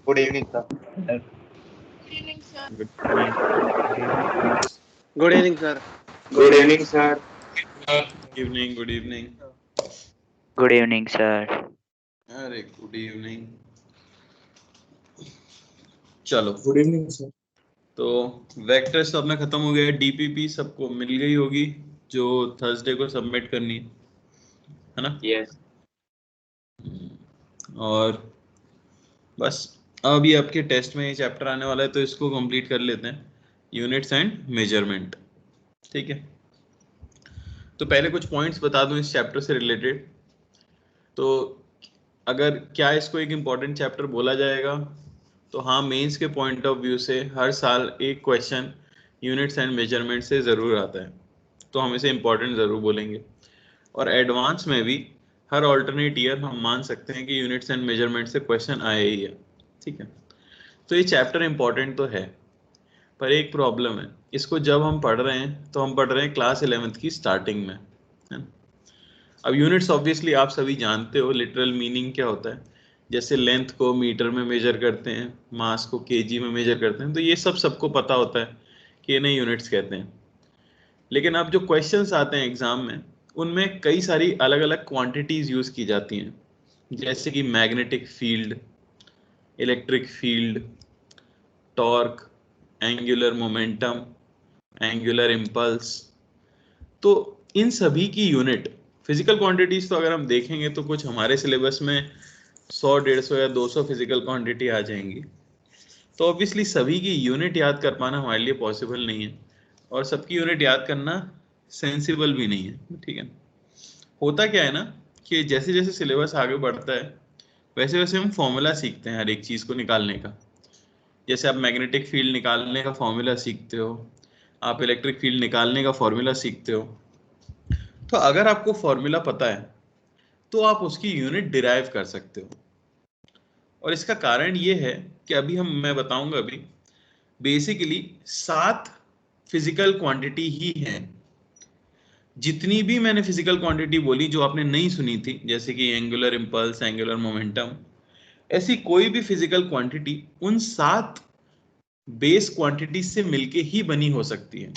Good evening sir. Good evening sir. Good evening sir. Good evening. Good evening sir. अरे good evening. चलो good evening sir. तो vectors तो अपना खत्म हो गया। डीपीपी सबको मिल गई होगी जो थर्सडे को सबमिट करनी है ना? यस। और बस अभी आपके टेस्ट में ये चैप्टर आने वाला है तो इसको कंप्लीट कर लेते हैं, यूनिट्स एंड मेजरमेंट। ठीक है, तो पहले कुछ पॉइंट्स बता दूं इस चैप्टर से रिलेटेड। तो अगर क्या इसको एक इम्पॉर्टेंट चैप्टर बोला जाएगा तो हाँ, मेंस के पॉइंट ऑफ व्यू से हर साल एक क्वेश्चन यूनिट्स एंड मेजरमेंट से ज़रूर आता है, तो हम इसे इम्पॉर्टेंट ज़रूर बोलेंगे। और एडवांस में भी हर ऑल्टरनेट ईयर हम मान सकते हैं कि यूनिट्स एंड मेजरमेंट से क्वेश्चन आए ही है। ठीक है, तो ये चैप्टर इम्पॉर्टेंट तो है, पर एक प्रॉब्लम है, इसको जब हम पढ़ रहे हैं तो हम पढ़ रहे हैं क्लास 11th की स्टार्टिंग में, है ना? अब यूनिट्स ऑब्वियसली आप सभी जानते हो लिटरल मीनिंग क्या होता है। जैसे लेंथ को मीटर में मेजर करते हैं, मास को केजी में मेजर करते हैं, तो ये सब सबको पता होता है कि इन्हें यूनिट्स कहते हैं। लेकिन अब जो क्वेश्चंस आते हैं एग्जाम में, उनमें कई सारी अलग अलग क्वांटिटीज यूज की जाती हैं, जैसे कि magnetic field, electric field, torque, angular momentum, angular impulse. तो इन सभी की यूनिट फिजिकल क्वांटिटीज तो अगर हम देखेंगे तो कुछ हमारे सिलेबस में 100, 150 या 200 फिजिकल क्वांटिटी आ जाएंगी। तो ऑब्वियसली सभी की यूनिट याद कर पाना हमारे लिए पॉसिबल नहीं है, और सबकी यूनिट याद करना सेंसिबल भी नहीं है। ठीक है, होता क्या है ना कि जैसे जैसे सिलेबस आगे बढ़ता है वैसे वैसे हम फॉर्मूला सीखते हैं हर एक चीज़ को निकालने का। जैसे आप मैग्नेटिक फील्ड निकालने का फॉर्मूला सीखते हो, आप इलेक्ट्रिक फील्ड निकालने का फॉर्मूला सीखते हो। तो अगर आपको फॉर्मूला पता है तो आप उसकी यूनिट डिराइव कर सकते हो। और इसका कारण ये है कि अभी मैं बताऊंगा अभी, बेसिकली 7 फिजिकल क्वांटिटी ही हैं। जितनी भी मैंने फिजिकल क्वांटिटी बोली जो आपने नहीं सुनी थी, जैसे कि एंगुलर इम्पल्स, एंगुलर मोमेंटम, ऐसी कोई भी फिजिकल क्वांटिटी उन 7 बेस क्वांटिटी से मिलके ही बनी हो सकती है।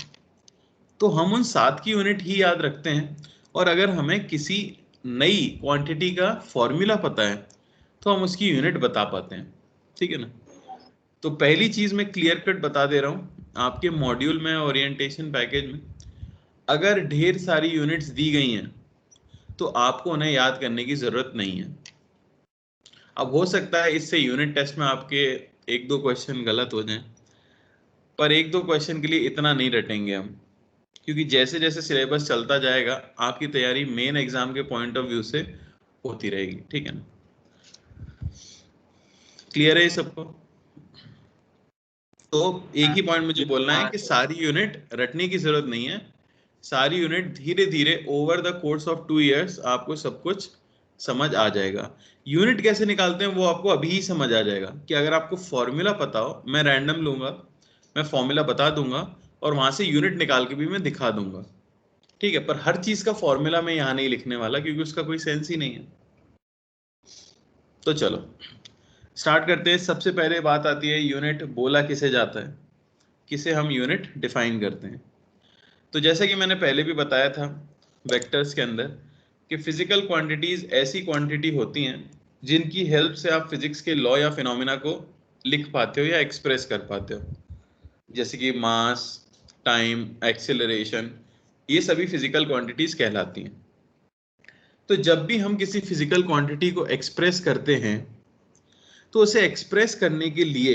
तो हम उन 7 की यूनिट ही याद रखते हैं, और अगर हमें किसी नई क्वांटिटी का फॉर्मूला पता है तो हम उसकी यूनिट बता पाते हैं। ठीक है ना? तो पहली चीज मैं क्लियर कट बता दे रहा हूं, आपके मॉड्यूल में, ओरिएंटेशन पैकेज में अगर ढेर सारी यूनिट्स दी गई हैं तो आपको उन्हें याद करने की जरूरत नहीं है। अब हो सकता है इससे यूनिट टेस्ट में आपके 1-2 क्वेश्चन गलत हो जाएं, पर 1-2 क्वेश्चन के लिए इतना नहीं रटेंगे हम, क्योंकि जैसे जैसे सिलेबस चलता जाएगा आपकी तैयारी मेन एग्जाम के पॉइंट ऑफ व्यू से होती रहेगी। ठीक है ना? क्लियर है ये सबको? तो एक ही पॉइंट मुझे बोलना है कि सारी यूनिट रटने की जरूरत नहीं है। सारी यूनिट धीरे धीरे over the course of 2 years आपको सब कुछ समझ आ जाएगा। यूनिट कैसे निकालते हैं वो आपको अभी ही समझ आ जाएगा कि अगर आपको फॉर्मूला पता हो, मैं रैंडम लूंगा, मैं फॉर्मूला बता दूंगा और वहां से यूनिट निकाल के भी मैं दिखा दूंगा। ठीक है, पर हर चीज का फॉर्मूला मैं यहाँ नहीं लिखने वाला क्योंकि उसका कोई सेंस ही नहीं है। तो चलो स्टार्ट करते हैं। सबसे पहले बात आती है यूनिट बोला किसे जाता है, किसे हम यूनिट डिफाइन करते हैं। तो जैसा कि मैंने पहले भी बताया था वेक्टर्स के अंदर कि फिजिकल क्वांटिटीज ऐसी क्वांटिटी होती हैं जिनकी हेल्प से आप फिजिक्स के लॉ या फिनोमिना को लिख पाते हो या एक्सप्रेस कर पाते हो, जैसे कि मास, टाइम, एक्सेलरेशन, ये सभी फिजिकल क्वांटिटीज कहलाती हैं। तो जब भी हम किसी फिजिकल क्वांटिटी को एक्सप्रेस करते हैं तो उसे एक्सप्रेस करने के लिए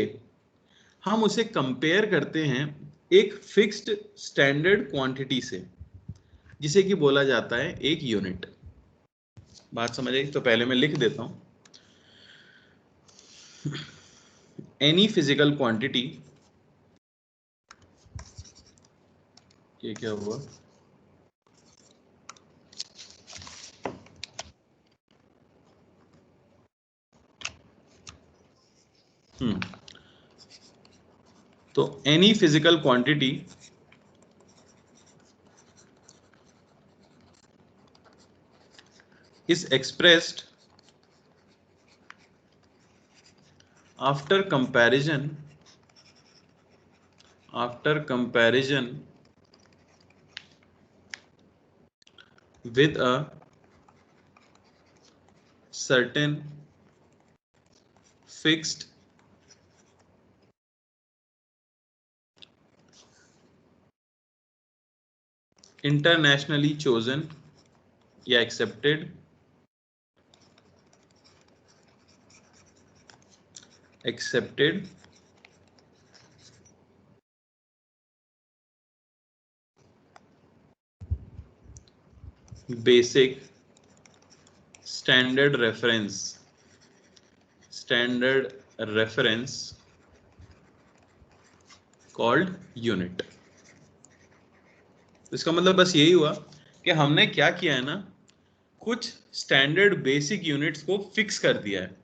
हम उसे कंपेयर करते हैं एक फिक्स्ड स्टैंडर्ड क्वांटिटी से, जिसे कि बोला जाता है एक यूनिट। बात समझ आई? तो पहले मैं लिख देता हूं, एनी फिजिकल क्वांटिटी, ये क्या हुआ, तो any physical quantity is expressed after comparison with a certain fixed internationally chosen या accepted basic standard reference called unit। इसका मतलब बस यही हुआ कि हमने क्या किया है ना, कुछ स्टैंडर्ड बेसिक यूनिट्स को फिक्स कर दिया है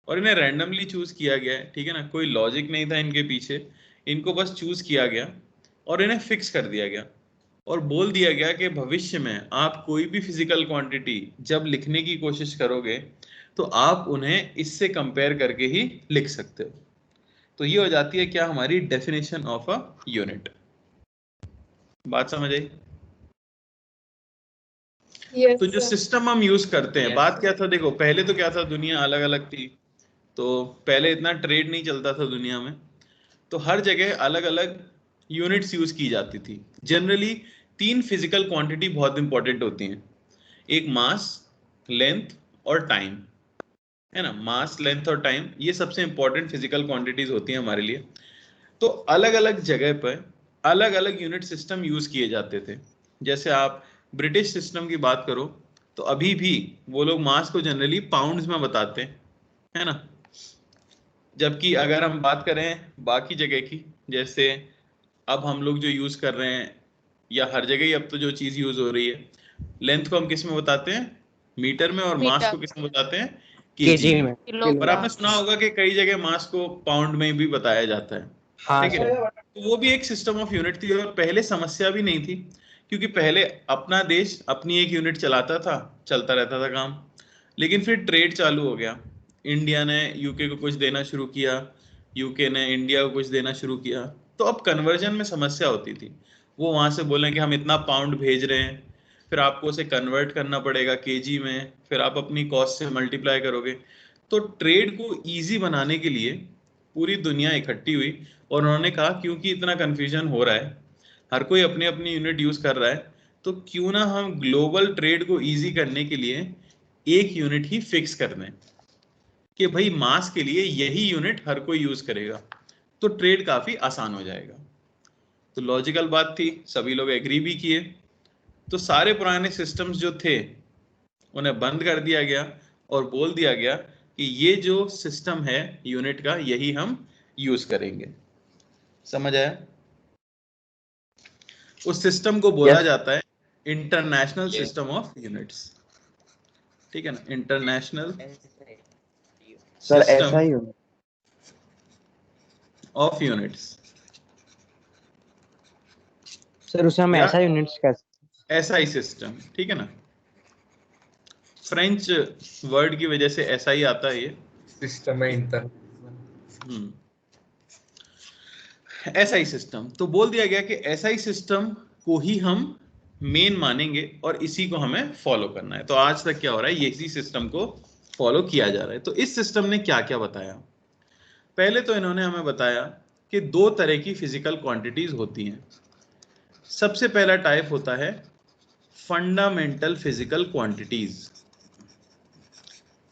और इन्हें रैंडमली चूज किया गया है, ठीक है ना, कोई लॉजिक नहीं था इनके पीछे, इनको बस चूज किया गया और इन्हें फिक्स कर दिया गया और बोल दिया गया कि भविष्य में आप कोई भी फिजिकल क्वांटिटी जब लिखने की कोशिश करोगे तो आप उन्हें इससे कंपेयर करके ही लिख सकते हो। तो ये हो जाती है क्या, हमारी डेफिनेशन ऑफ अ यूनिट। बात समझ आई? Yes, तो जो sir. सिस्टम हम यूज करते हैं, Yes, बात sir. क्या था, देखो पहले तो क्या था, दुनिया अलग अलग थी, तो पहले इतना ट्रेड नहीं चलता था दुनिया में, तो हर जगह अलग अलग यूनिट्स यूज की जाती थी। जनरली 3 फिजिकल क्वांटिटी बहुत इंपॉर्टेंट होती हैं, एक मास, लेंथ और टाइम, है ना। मास, लेंथ और टाइम ये सबसे इंपॉर्टेंट फिजिकल क्वांटिटीज होती हैं हमारे लिए। तो अलग अलग जगह पर अलग अलग यूनिट सिस्टम यूज किए जाते थे। जैसे आप ब्रिटिश सिस्टम की बात करो तो अभी भी वो लोग मास को जनरली पाउंड्स में बताते हैं, है ना। जबकि अगर हम बात करें बाकी जगह की, जैसे अब हम लोग जो यूज कर रहे हैं या हर जगह ही अब तो जो चीज यूज हो रही है, लेंथ को हम किस में बताते हैं, मीटर में, और मास मीटर, को किस में बताते हैं, केजी केजी में। में। पर आपने किलोग्राम। सुना होगा कि कई जगह मास को पाउंड में भी बताया जाता है, हाँ ठीक है। सर। तो वो भी एक सिस्टम ऑफ यूनिट थी और पहले समस्या भी नहीं थी, क्योंकि पहले अपना देश अपनी एक यूनिट चलाता था, चलता रहता था काम। लेकिन फिर ट्रेड चालू हो गया, इंडिया ने यूके को कुछ देना शुरू किया, यूके ने इंडिया को कुछ देना शुरू किया, तो अब कन्वर्जन में समस्या होती थी। वो वहां से बोलें कि हम इतना पाउंड भेज रहे हैं, फिर आपको उसे कन्वर्ट करना पड़ेगा केजी में, फिर आप अपनी कॉस्ट से मल्टीप्लाई करोगे। तो ट्रेड को इजी बनाने के लिए पूरी दुनिया इकट्ठी हुई और उन्होंने कहा क्योंकि इतना कंफ्यूजन हो रहा है, हर कोई अपनी अपनी यूनिट यूज कर रहा है, तो क्यों ना हम ग्लोबल ट्रेड को इजी करने के लिए एक यूनिट ही फिक्स कर दें कि भाई मास के लिए यही यूनिट हर कोई यूज करेगा, तो ट्रेड काफी आसान हो जाएगा। तो लॉजिकल बात थी, सभी लोग एग्री भी किए, तो सारे पुराने सिस्टम्स जो थे उन्हें बंद कर दिया गया और बोल दिया गया कि ये जो सिस्टम है यूनिट का यही हम यूज करेंगे। समझ आया? उस सिस्टम को बोला Yes. जाता है international Yes. System of units, ठीक है ना, इंटरनेशनल सर ऐसा सिस्टम ही होगा। ऑफ यूनिट्स, सर उसे हम या ऐसा यूनिट्स कहते एसआई सिस्टम, ठीक है ना। फ्रेंच वर्ड की वजह से ऐसा ही आता है ये सिस्टम है इंटर। SI system. तो बोल दिया गया कि एसआई सिस्टम को ही हम मेन मानेंगे और इसी को हमें फॉलो करना है। तो आज तक क्या हो रहा है, यही सिस्टम को फॉलो किया जा रहा है। तो इस सिस्टम ने क्या क्या बताया, पहले तो इन्होंने हमें बताया कि 2 तरह की फिजिकल क्वांटिटीज होती हैं। सबसे पहला टाइप होता है fundamental physical quantities,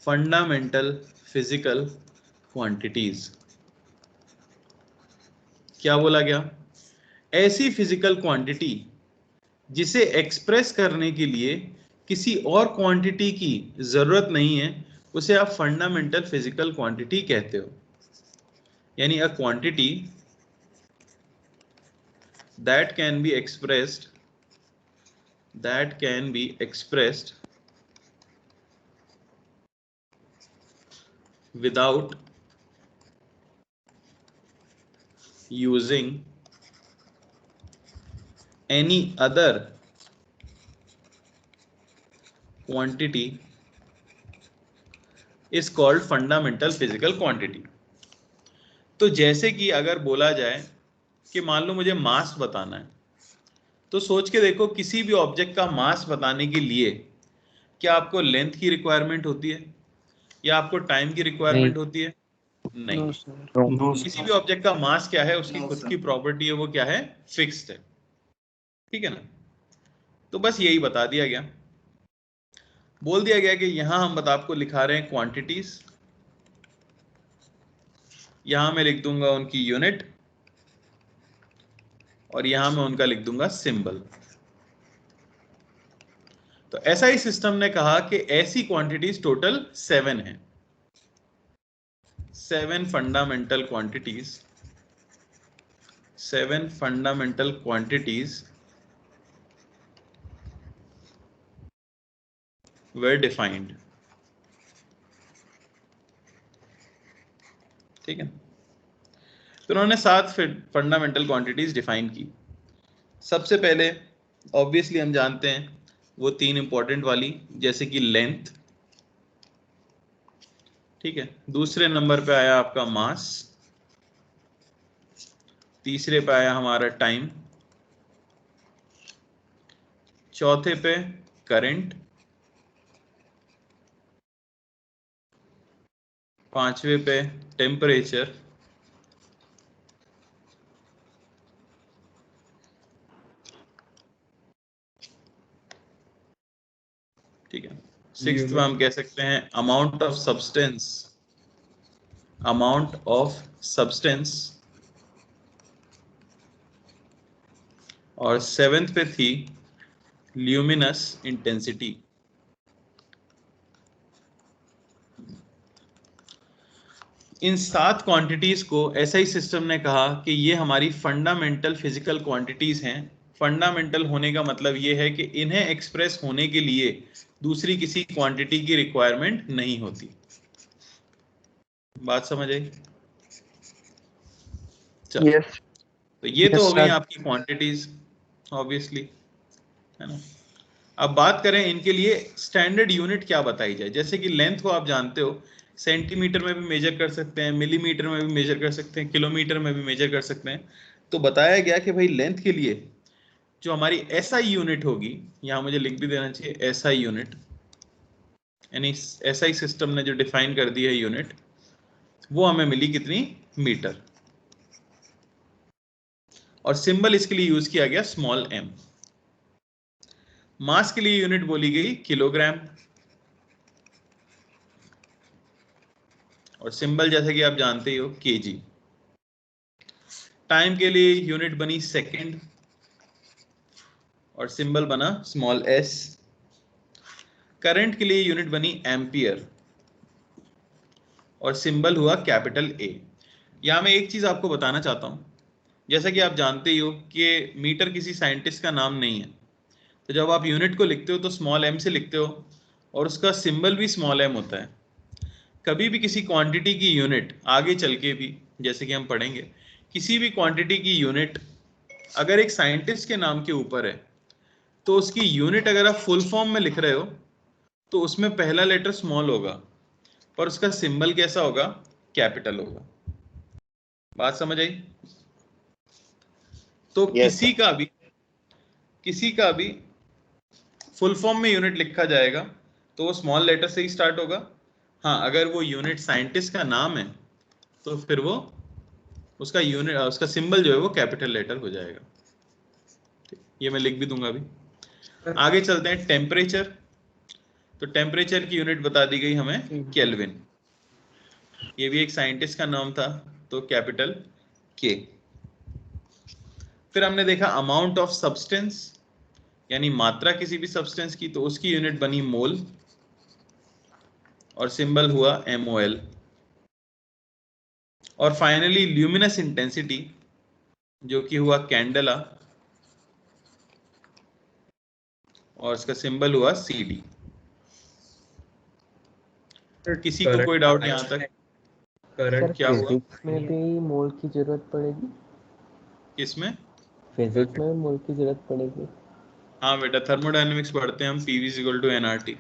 fundamental physical quantities. क्या बोला गया, ऐसी फिजिकल क्वांटिटी जिसे एक्सप्रेस करने के लिए किसी और क्वांटिटी की जरूरत नहीं है, उसे आप फंडामेंटल फिजिकल क्वांटिटी कहते हो। यानी a quantity that can be expressed without using any other quantity is called fundamental physical quantity। तो जैसे कि अगर बोला जाए कि मान लो मुझे मास बताना है, तो सोच के देखो किसी भी ऑब्जेक्ट का मास बताने के लिए क्या आपको लेंथ की रिक्वायरमेंट होती है या आपको टाइम की रिक्वायरमेंट होती है? नहीं। No sir. किसी भी ऑब्जेक्ट का मास क्या है, उसकी खुद की प्रॉपर्टी है, वो क्या है? फिक्स्ड है। ठीक है ना? तो बस यही बता दिया गया, बोल दिया गया कि यहां हम आपको लिखा रहे हैं क्वांटिटीज, यहां मैं लिख दूंगा उनकी यूनिट और यहां मैं उनका लिख दूंगा सिंबल। तो ऐसा ही सिस्टम ने कहा कि ऐसी क्वांटिटीज टोटल 7 हैं, 7 fundamental quantities, 7 fundamental quantities were defined। ठीक है, तो उन्होंने 7 फंडामेंटल क्वांटिटीज डिफाइन की। सबसे पहले ऑब्वियसली हम जानते हैं वो 3 इंपॉर्टेंट वाली, जैसे कि लेंथ। ठीक है, दूसरे नंबर पे आया आपका मास, तीसरे पे आया हमारा टाइम, चौथे पे करंट, पांचवे पे टेम्परेचर, ठीक है, सिक्स्थ में हम कह सकते हैं amount of substance, amount of substance, और सेवेंथ पे थी ल्यूमिनस इंटेंसिटी। इन 7 क्वांटिटीज को ऐसा ही सिस्टम ने कहा कि ये हमारी फंडामेंटल फिजिकल क्वांटिटीज हैं। फंडामेंटल होने का मतलब ये है कि इन्हें एक्सप्रेस होने के लिए दूसरी किसी क्वांटिटी की रिक्वायरमेंट नहीं होती। बात समझ आई? चलो, यस। तो ये तो Yes, हो गई sir. आपकी क्वांटिटीज ऑब्वियसली, है ना। अब बात करें इनके लिए स्टैंडर्ड यूनिट क्या बताई जाए। जैसे कि लेंथ को आप जानते हो, सेंटीमीटर में भी मेजर कर सकते हैं, मिलीमीटर में भी मेजर कर सकते हैं, किलोमीटर में भी मेजर कर सकते हैं। तो बताया गया कि भाई लेंथ के लिए जो हमारी एसआई यूनिट होगी, यहां मुझे लिख भी देना चाहिए एसआई यूनिट, यानी एसआई सिस्टम ने जो डिफाइन कर दी है यूनिट, वो हमें मिली कितनी? मीटर। और सिंबल इसके लिए यूज किया गया स्मॉल एम। मास के लिए यूनिट बोली गई किलोग्राम, और सिंबल जैसे कि आप जानते ही हो केजी। टाइम के लिए यूनिट बनी सेकंड और सिंबल बना स्मॉल एस। करंट के लिए यूनिट बनी एम्पियर और सिंबल हुआ कैपिटल ए। यहां मैं एक चीज आपको बताना चाहता हूं, जैसा कि आप जानते ही हो कि मीटर किसी साइंटिस्ट का नाम नहीं है, तो जब आप यूनिट को लिखते हो तो स्मॉल एम से लिखते हो और उसका सिंबल भी स्मॉल एम होता है। कभी भी किसी क्वांटिटी की यूनिट आगे चल के भी, जैसे कि हम पढ़ेंगे, किसी भी क्वांटिटी की यूनिट अगर एक साइंटिस्ट के नाम के ऊपर है, तो उसकी यूनिट अगर आप फुल फॉर्म में लिख रहे हो तो उसमें पहला लेटर स्मॉल होगा, पर उसका सिंबल कैसा होगा? कैपिटल होगा। बात समझ आई? तो Yes, किसी का भी फुल फॉर्म में यूनिट लिखा जाएगा तो वो स्मॉल लेटर से ही स्टार्ट होगा। हाँ, अगर वो यूनिट साइंटिस्ट का नाम है तो फिर वो उसका यूनिट, उसका सिंबल जो है वो कैपिटल लेटर हो जाएगा। ये मैं लिख भी दूंगा अभी। आगे चलते हैं टेम्परेचर। तो टेम्परेचर की यूनिट बता दी गई हमें केल्विन। ये भी एक साइंटिस्ट का नाम था, तो कैपिटल के। फिर हमने देखा अमाउंट ऑफ सब्सटेंस, यानी मात्रा किसी भी सब्सटेंस की, तो उसकी यूनिट बनी मोल और सिंबल हुआ MOL। और फाइनली ल्यूमिनस इंटेंसिटी, जो कि हुआ कैंडेला और इसका सिंबल हुआ CD। किसी को कोई डाउट यहां तक? सर क्या हुआ? फिजिक्स में भी मोल की जरूरत पड़ेगी? किसमें? फिजिक्स में भी मोल की जरूरत पड़ेगी? हाँ बेटा, थर्मोडायनेमिक्स पढ़ते हैं हम, PV = NRT।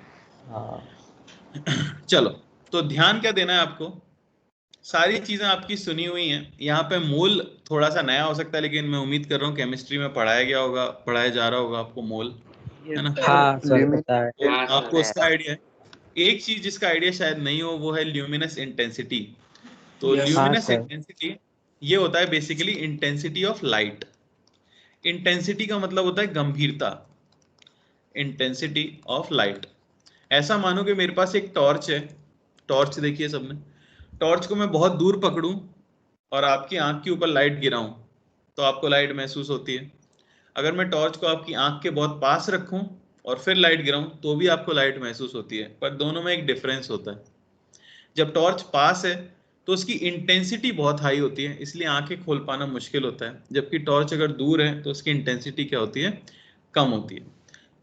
हाँ। चलो, तो ध्यान क्या देना है आपको? सारी चीजें आपकी सुनी हुई हैं। यहाँ पे मोल थोड़ा सा नया हो सकता है, लेकिन मैं उम्मीद कर रहा हूँ केमिस्ट्री में पढ़ाया गया होगा, पढ़ाया जा रहा होगा आपको मोल, है ना? हाँ सर पता है। तो आपको उसका आइडिया है। एक चीज जिसका आइडिया शायद नहीं हो वो है ल्यूमिनस इंटेंसिटी। तो हाँ ल्यूमिनस सर। इंटेंसिटी ये होता है basically intensity of light. Intensity का मतलब होता है गंभीरता, इंटेंसिटी ऑफ लाइट। ऐसा मानो कि मेरे पास एक टॉर्च है, टॉर्च देखिए सबने, टॉर्च को मैं बहुत दूर पकड़ूं और आपकी आंख के ऊपर लाइट गिराऊं तो आपको लाइट महसूस होती है। अगर मैं टॉर्च को आपकी आंख के बहुत पास रखूं और फिर लाइट गिराऊं तो भी आपको लाइट महसूस होती है, पर दोनों में एक डिफरेंस होता है। जब टॉर्च पास है तो उसकी इंटेंसिटी बहुत हाई होती है, इसलिए आंखें खोल पाना मुश्किल होता है, जबकि टॉर्च अगर दूर है तो उसकी इंटेंसिटी क्या होती है, कम होती है।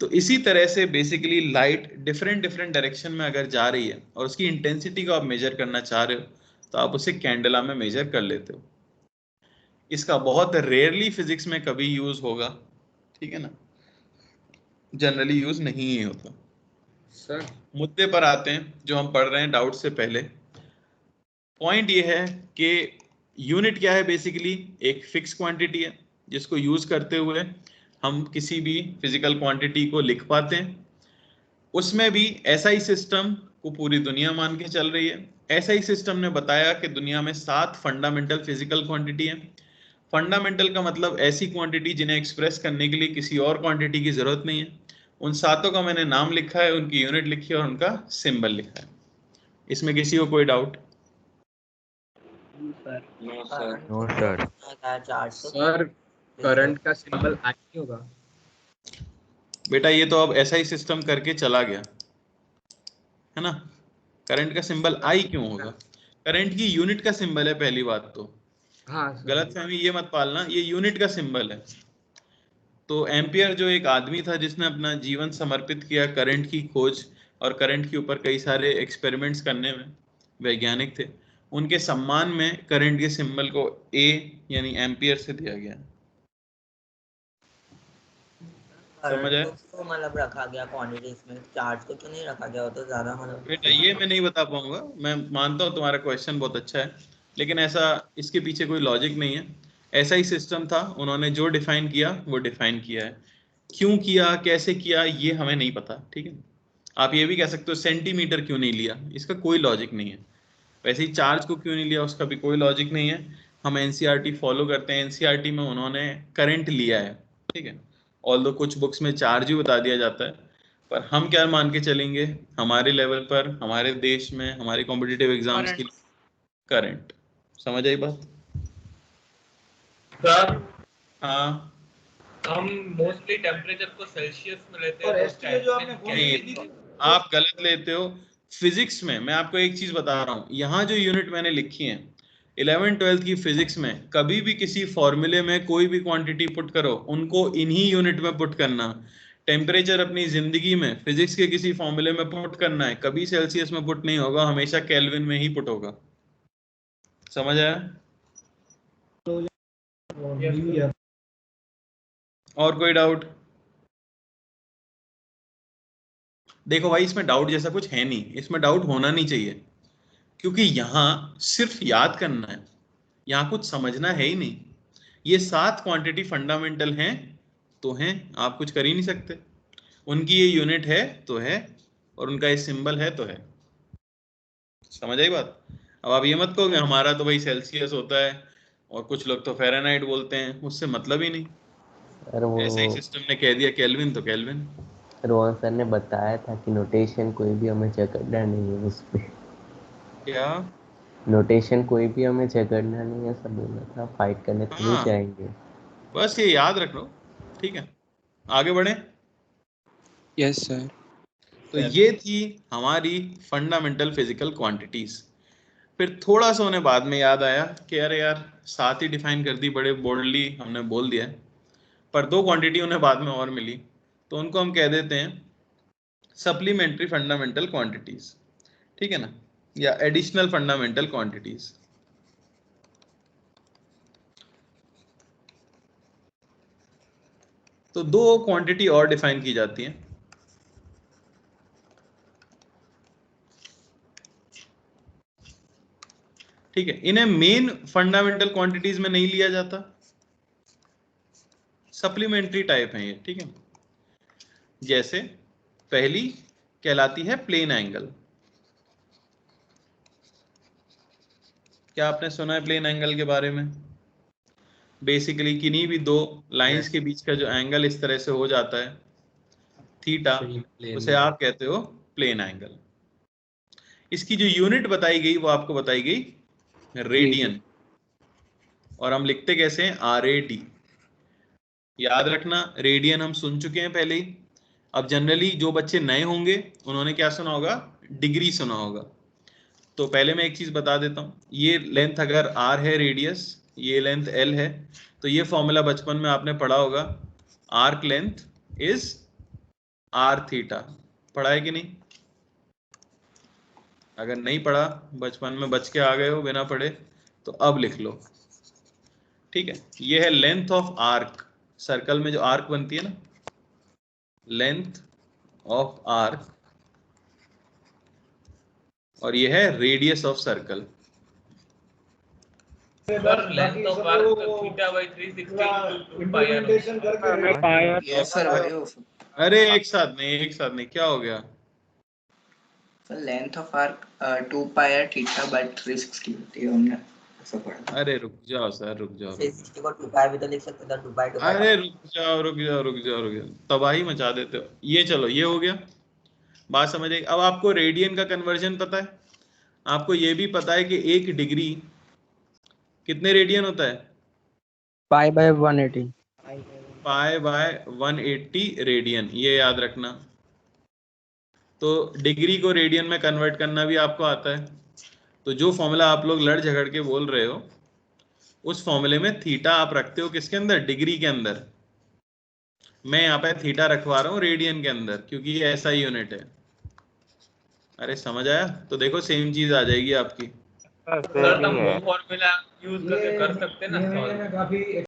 तो इसी तरह से basically light different different direction में अगर जा रही है और उसकी इंटेंसिटी को आप मेजर करना चाह रहे हो तो आप उसे कैंडेला में मेजर कर लेते हो। इसका बहुत रेयरली फिजिक्स में कभी यूज होगा, ठीक है ना, जनरली यूज नहीं ही होता। सर मुद्दे पर आते हैं जो हम पढ़ रहे हैं डाउट से पहले। पॉइंट ये है कि यूनिट क्या है, बेसिकली एक फिक्स क्वांटिटी है जिसको यूज करते हुए हम किसी भी फिजिकल क्वांटिटी को लिख पाते हैं। उसमें भी एसआई सिस्टम को पूरी दुनिया मान के चल रही है। एसआई सिस्टम ने बताया कि दुनिया में 7 फंडामेंटल फिजिकल क्वांटिटी है। फंडामेंटल का मतलब ऐसी क्वांटिटी जिन्हें एक्सप्रेस करने के लिए किसी और क्वांटिटी की जरूरत नहीं है। उन सातों का मैंने नाम लिखा है, उनकी यूनिट लिखी है और उनका सिंबल लिखा है। इसमें किसी को कोई doubt? No sir. No sir. Sir current का सिंबल आई होगा। बेटा ये तो अब ऐसा ही सिस्टम करके चला गया है ना। करंट का सिंबल आई क्यों होगा? करंट की यूनिट का सिंबल है पहली बात तो, हाँ सर। गलतफहमी ये मत पालना, ये यूनिट का सिंबल है। तो एम्पियर जो एक आदमी था जिसने अपना जीवन समर्पित किया करंट की खोज और करंट के ऊपर कई सारे एक्सपेरिमेंट्स करने में, वैज्ञानिक थे, उनके सम्मान में करंट के सिंबल को ए यानी एम्पियर से दिया गया। समझ आया? तो मतलब रखा गया क्वांटिटीज में, चार्ज को क्यों नहीं रखा गया? वो तो ज्यादा मतलब बेटा ये मैं नहीं बता पाऊंगा। मैं मानता हूँ तुम्हारा क्वेश्चन बहुत अच्छा है, लेकिन ऐसा इसके पीछे कोई लॉजिक नहीं है। ऐसा ही सिस्टम था, उन्होंने जो डिफाइन किया वो डिफाइन किया है। क्यों किया, कैसे किया, ये हमें नहीं पता, ठीक है। आप ये भी कह सकते हो सेंटीमीटर क्यों नहीं लिया, इसका कोई लॉजिक नहीं है। वैसे ही चार्ज को क्यों नहीं लिया, उसका भी कोई लॉजिक नहीं है। हम एनसीईआरटी फॉलो करते हैं, एनसीईआरटी में उन्होंने करंट लिया है, ठीक है। ऑल्दो कुछ बुक्स में चार्ज ही बता दिया जाता है, पर हम क्या मान के चलेंगे हमारे लेवल पर, हमारे देश में, हमारे कॉम्पिटिटिव एग्जाम्स के लिए करंट। समझ आई बात? सर हाँ हम मोस्टली टेम्परेचर को सेल्सियस में लेते और हैं, एस्ट्रो जो आपने नहीं, आप गलत लेते हो। फिजिक्स में मैं आपको एक चीज बता रहा हूँ, यहाँ जो यूनिट मैंने लिखी है 11th-12th की फिजिक्स में, कभी भी किसी फॉर्मूले में कोई भी क्वांटिटी पुट करो उनको इन्हीं यूनिट में पुट करना। टेम्परेचर अपनी जिंदगी में फिजिक्स के किसी फॉर्मूले में पुट करना है, कभी सेल्सियस में पुट नहीं होगा, हमेशा केल्विन में ही पुट होगा। समझ आया? और कोई डाउट? देखो भाई इसमें डाउट जैसा कुछ है नहीं, इसमें डाउट होना नहीं चाहिए, क्योंकि यहाँ सिर्फ याद करना है, यहाँ कुछ समझना है ही नहीं। ये 7 क्वांटिटी फंडामेंटल हैं तो हैं, आप कुछ कर ही नहीं सकते। उनकी ये यूनिट है तो है, और उनका ये सिंबल है तो है। समझ आई बात? अब आप ये मत कहोगे हमारा तो भाई सेल्सियस होता है और कुछ लोग तो फ़ारेनहाइट बोलते हैं, उससे मतलब ही नहीं। सर वो ऐसा ही सिस्टम ने कह दिया केल्विन तो केल्विन। रोहन सर ने बताया था कि नोटेशन कोई भी हमें झगड़ना नहीं है उस पे। क्या? नोटेशन कोई भी हमें झगड़ना नहीं है, सब बोला था, फाइट करने थोड़ी हाँ जाएंगे। बस ये याद रख लो, ठीक है। आगे बढ़े। Yes sir. तो ये थी हमारी फंडामेंटल फिजिकल क्वांटिटीज। फिर थोड़ा सा उन्हें बाद में याद आया कि अरे यार 7 ही डिफाइन कर दी, बड़े बोल्डली हमने बोल दिया है, पर 2 क्वांटिटी उन्हें बाद में और मिली, तो उनको हम कह देते हैं सप्लीमेंट्री फंडामेंटल क्वांटिटीज, ठीक है ना, या एडिशनल फंडामेंटल क्वांटिटीज। तो 2 क्वांटिटी और डिफाइन की जाती हैं। ठीक है, इन्हें मेन फंडामेंटल क्वांटिटीज में नहीं लिया जाता, सप्लीमेंट्री टाइप है ये, ठीक है। जैसे पहली कहलाती है प्लेन एंगल। क्या आपने सुना है प्लेन एंगल के बारे में? बेसिकली किन्हीं भी दो लाइंस के बीच का जो एंगल इस तरह से हो जाता है थीटा, उसे आप कहते हो प्लेन एंगल। इसकी जो यूनिट बताई गई वो आपको बताई गई रेडियन, और हम लिखते कैसे हैं? RAD। याद रखना, रेडियन हम सुन चुके हैं पहले ही। अब जनरली जो बच्चे नए होंगे उन्होंने क्या सुना होगा? डिग्री सुना होगा। तो पहले मैं एक चीज बता देता हूं, ये लेंथ अगर R है, रेडियस, ये लेंथ L है, तो ये फॉर्मूला बचपन में आपने पढ़ा होगा, arc length is R theta. पढ़ा है कि नहीं? अगर नहीं पढ़ा, बचपन में बच के आ गए हो बिना पढ़े, तो अब लिख लो, ठीक है। ये है लेंथ ऑफ आर्क, सर्कल में जो आर्क बनती है ना, लेंथ ऑफ आर्क, और ये है radius of circle. Sir length of arc theta by 360 2 pi r। Yes sir भाई। अरे एक साथ नहीं, क्या हो गया? Sir length of arc 2 pi r theta by 360 होती है, हमने ऐसा पढ़ा। अरे रुक जाओ सर, रुक जाओ। 360 को 2 पाई भी तो लिख सकते थे, 2 पाई 2 पाई। अरे रुक जाओ, तबाही मचा देते हो। ये चलो, ये हो गया, बात समझ आई। अब आपको रेडियन का कन्वर्जन पता है, आपको ये भी पता है कि 1 डिग्री कितने रेडियन होता है? Pi by 180। Pi by 180 radian, ये याद रखना। तो डिग्री को रेडियन में कन्वर्ट करना भी आपको आता है। तो जो फॉर्मूला आप लोग लड़ झगड़ के बोल रहे हो, उस फॉर्मूले में थीटा आप रखते हो किसके अंदर? डिग्री के अंदर। मैं यहाँ पे थीटा रखवा रहा हूँ रेडियन के अंदर, क्योंकि ये ऐसा यूनिट है। अरे समझ आया? तो देखो सेम चीज आ जाएगी आपकी। सर हम वो फॉर्मूला यूज करके कर सकते हैं ना सॉल्व।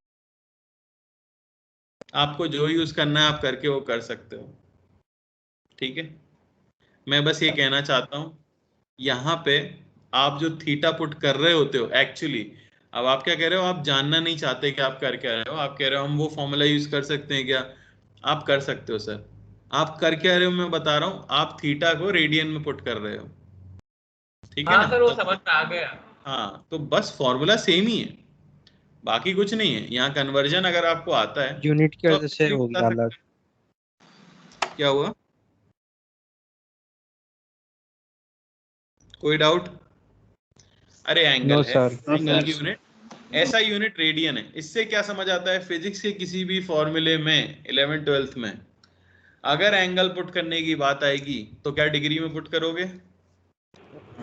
आपको जो यूज करना है आप करके वो कर सकते हो, ठीक है। मैं बस ये कहना चाहता हूँ, यहाँ पे आप जो थीटा पुट कर रहे होते हो एक्चुअली, अब आप क्या कह रहे हो? आप जानना नहीं चाहते कि आप कर क्या रहे हो, आप कह रहे हो हम वो फॉर्मूला यूज कर सकते हैं क्या? आप कर सकते हो सर। आप कर क्या रहे हो मैं बता रहा हूँ, आप थीटा को रेडियन में पुट कर रहे हो, ठीक है हाँ ना? सर वो समझ में आ गया। हाँ, तो बस फॉर्मूला सेम ही है, बाकी कुछ नहीं है। यहाँ कन्वर्जन अगर आपको आता है यूनिट की तो वजह से हो गया अलग। क्या हुआ? कोई डाउट? अरे एंगल है, एंगल की यूनिट, ऐसा यूनिट रेडियन है। इससे क्या समझ आता है? फिजिक्स के किसी भी फॉर्मूले में 11th 12th में अगर एंगल पुट करने की बात आएगी तो क्या डिग्री में पुट करोगे?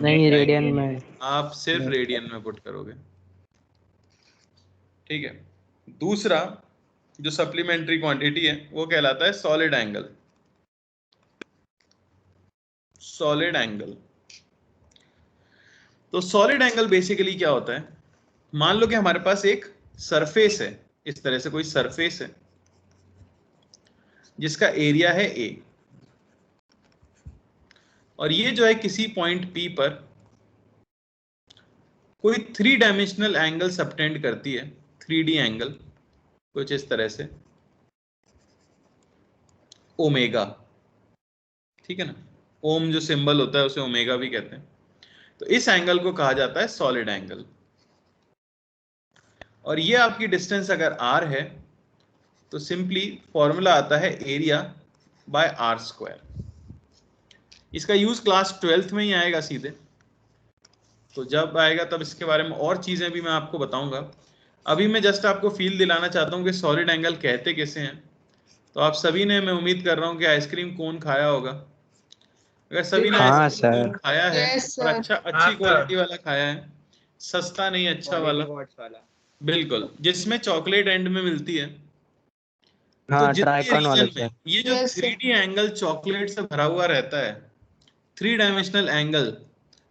नहीं, रेडियन में। आप सिर्फ रेडियन में पुट करोगे, ठीक है। दूसरा जो सप्लीमेंट्री क्वांटिटी है वो कहलाता है सॉलिड एंगल। सॉलिड एंगल, तो सॉलिड एंगल बेसिकली क्या होता है? मान लो कि हमारे पास एक सरफेस है, इस तरह से कोई सरफेस है जिसका एरिया है A, और ये जो है किसी पॉइंट P पर कोई 3 डायमेंशनल एंगल सबटेंड करती है, 3D एंगल कुछ इस तरह से, ओमेगा, ठीक है ना? ओम जो सिंबल होता है उसे ओमेगा भी कहते हैं। तो इस एंगल को कहा जाता है सॉलिड एंगल। और ये आपकी डिस्टेंस अगर r है तो सिंपली फॉर्मूला आता है एरिया बाय r स्क्वायर। इसका यूज क्लास 12th में ही आएगा सीधे, तो जब आएगा तब इसके बारे में और चीजें भी मैं आपको बताऊंगा। अभी मैं जस्ट आपको फील दिलाना चाहता हूँ कि सॉलिड एंगल कहते कैसे हैं। तो आप सभी ने, मैं उम्मीद कर रहा हूँ कि आइसक्रीम कोन खाया होगा। अगर सभी ने आइसक्रीम कोन खाया है और अच्छी क्वालिटी वाला खाया है, सस्ता नहीं अच्छा वाला, बिल्कुल, जिसमें चॉकलेट एंड में मिलती है, तो जितने रीजन में ये जो 3D एंगल चॉकलेट से भरा हुआ रहता है, 3 डायमेंशनल एंगल,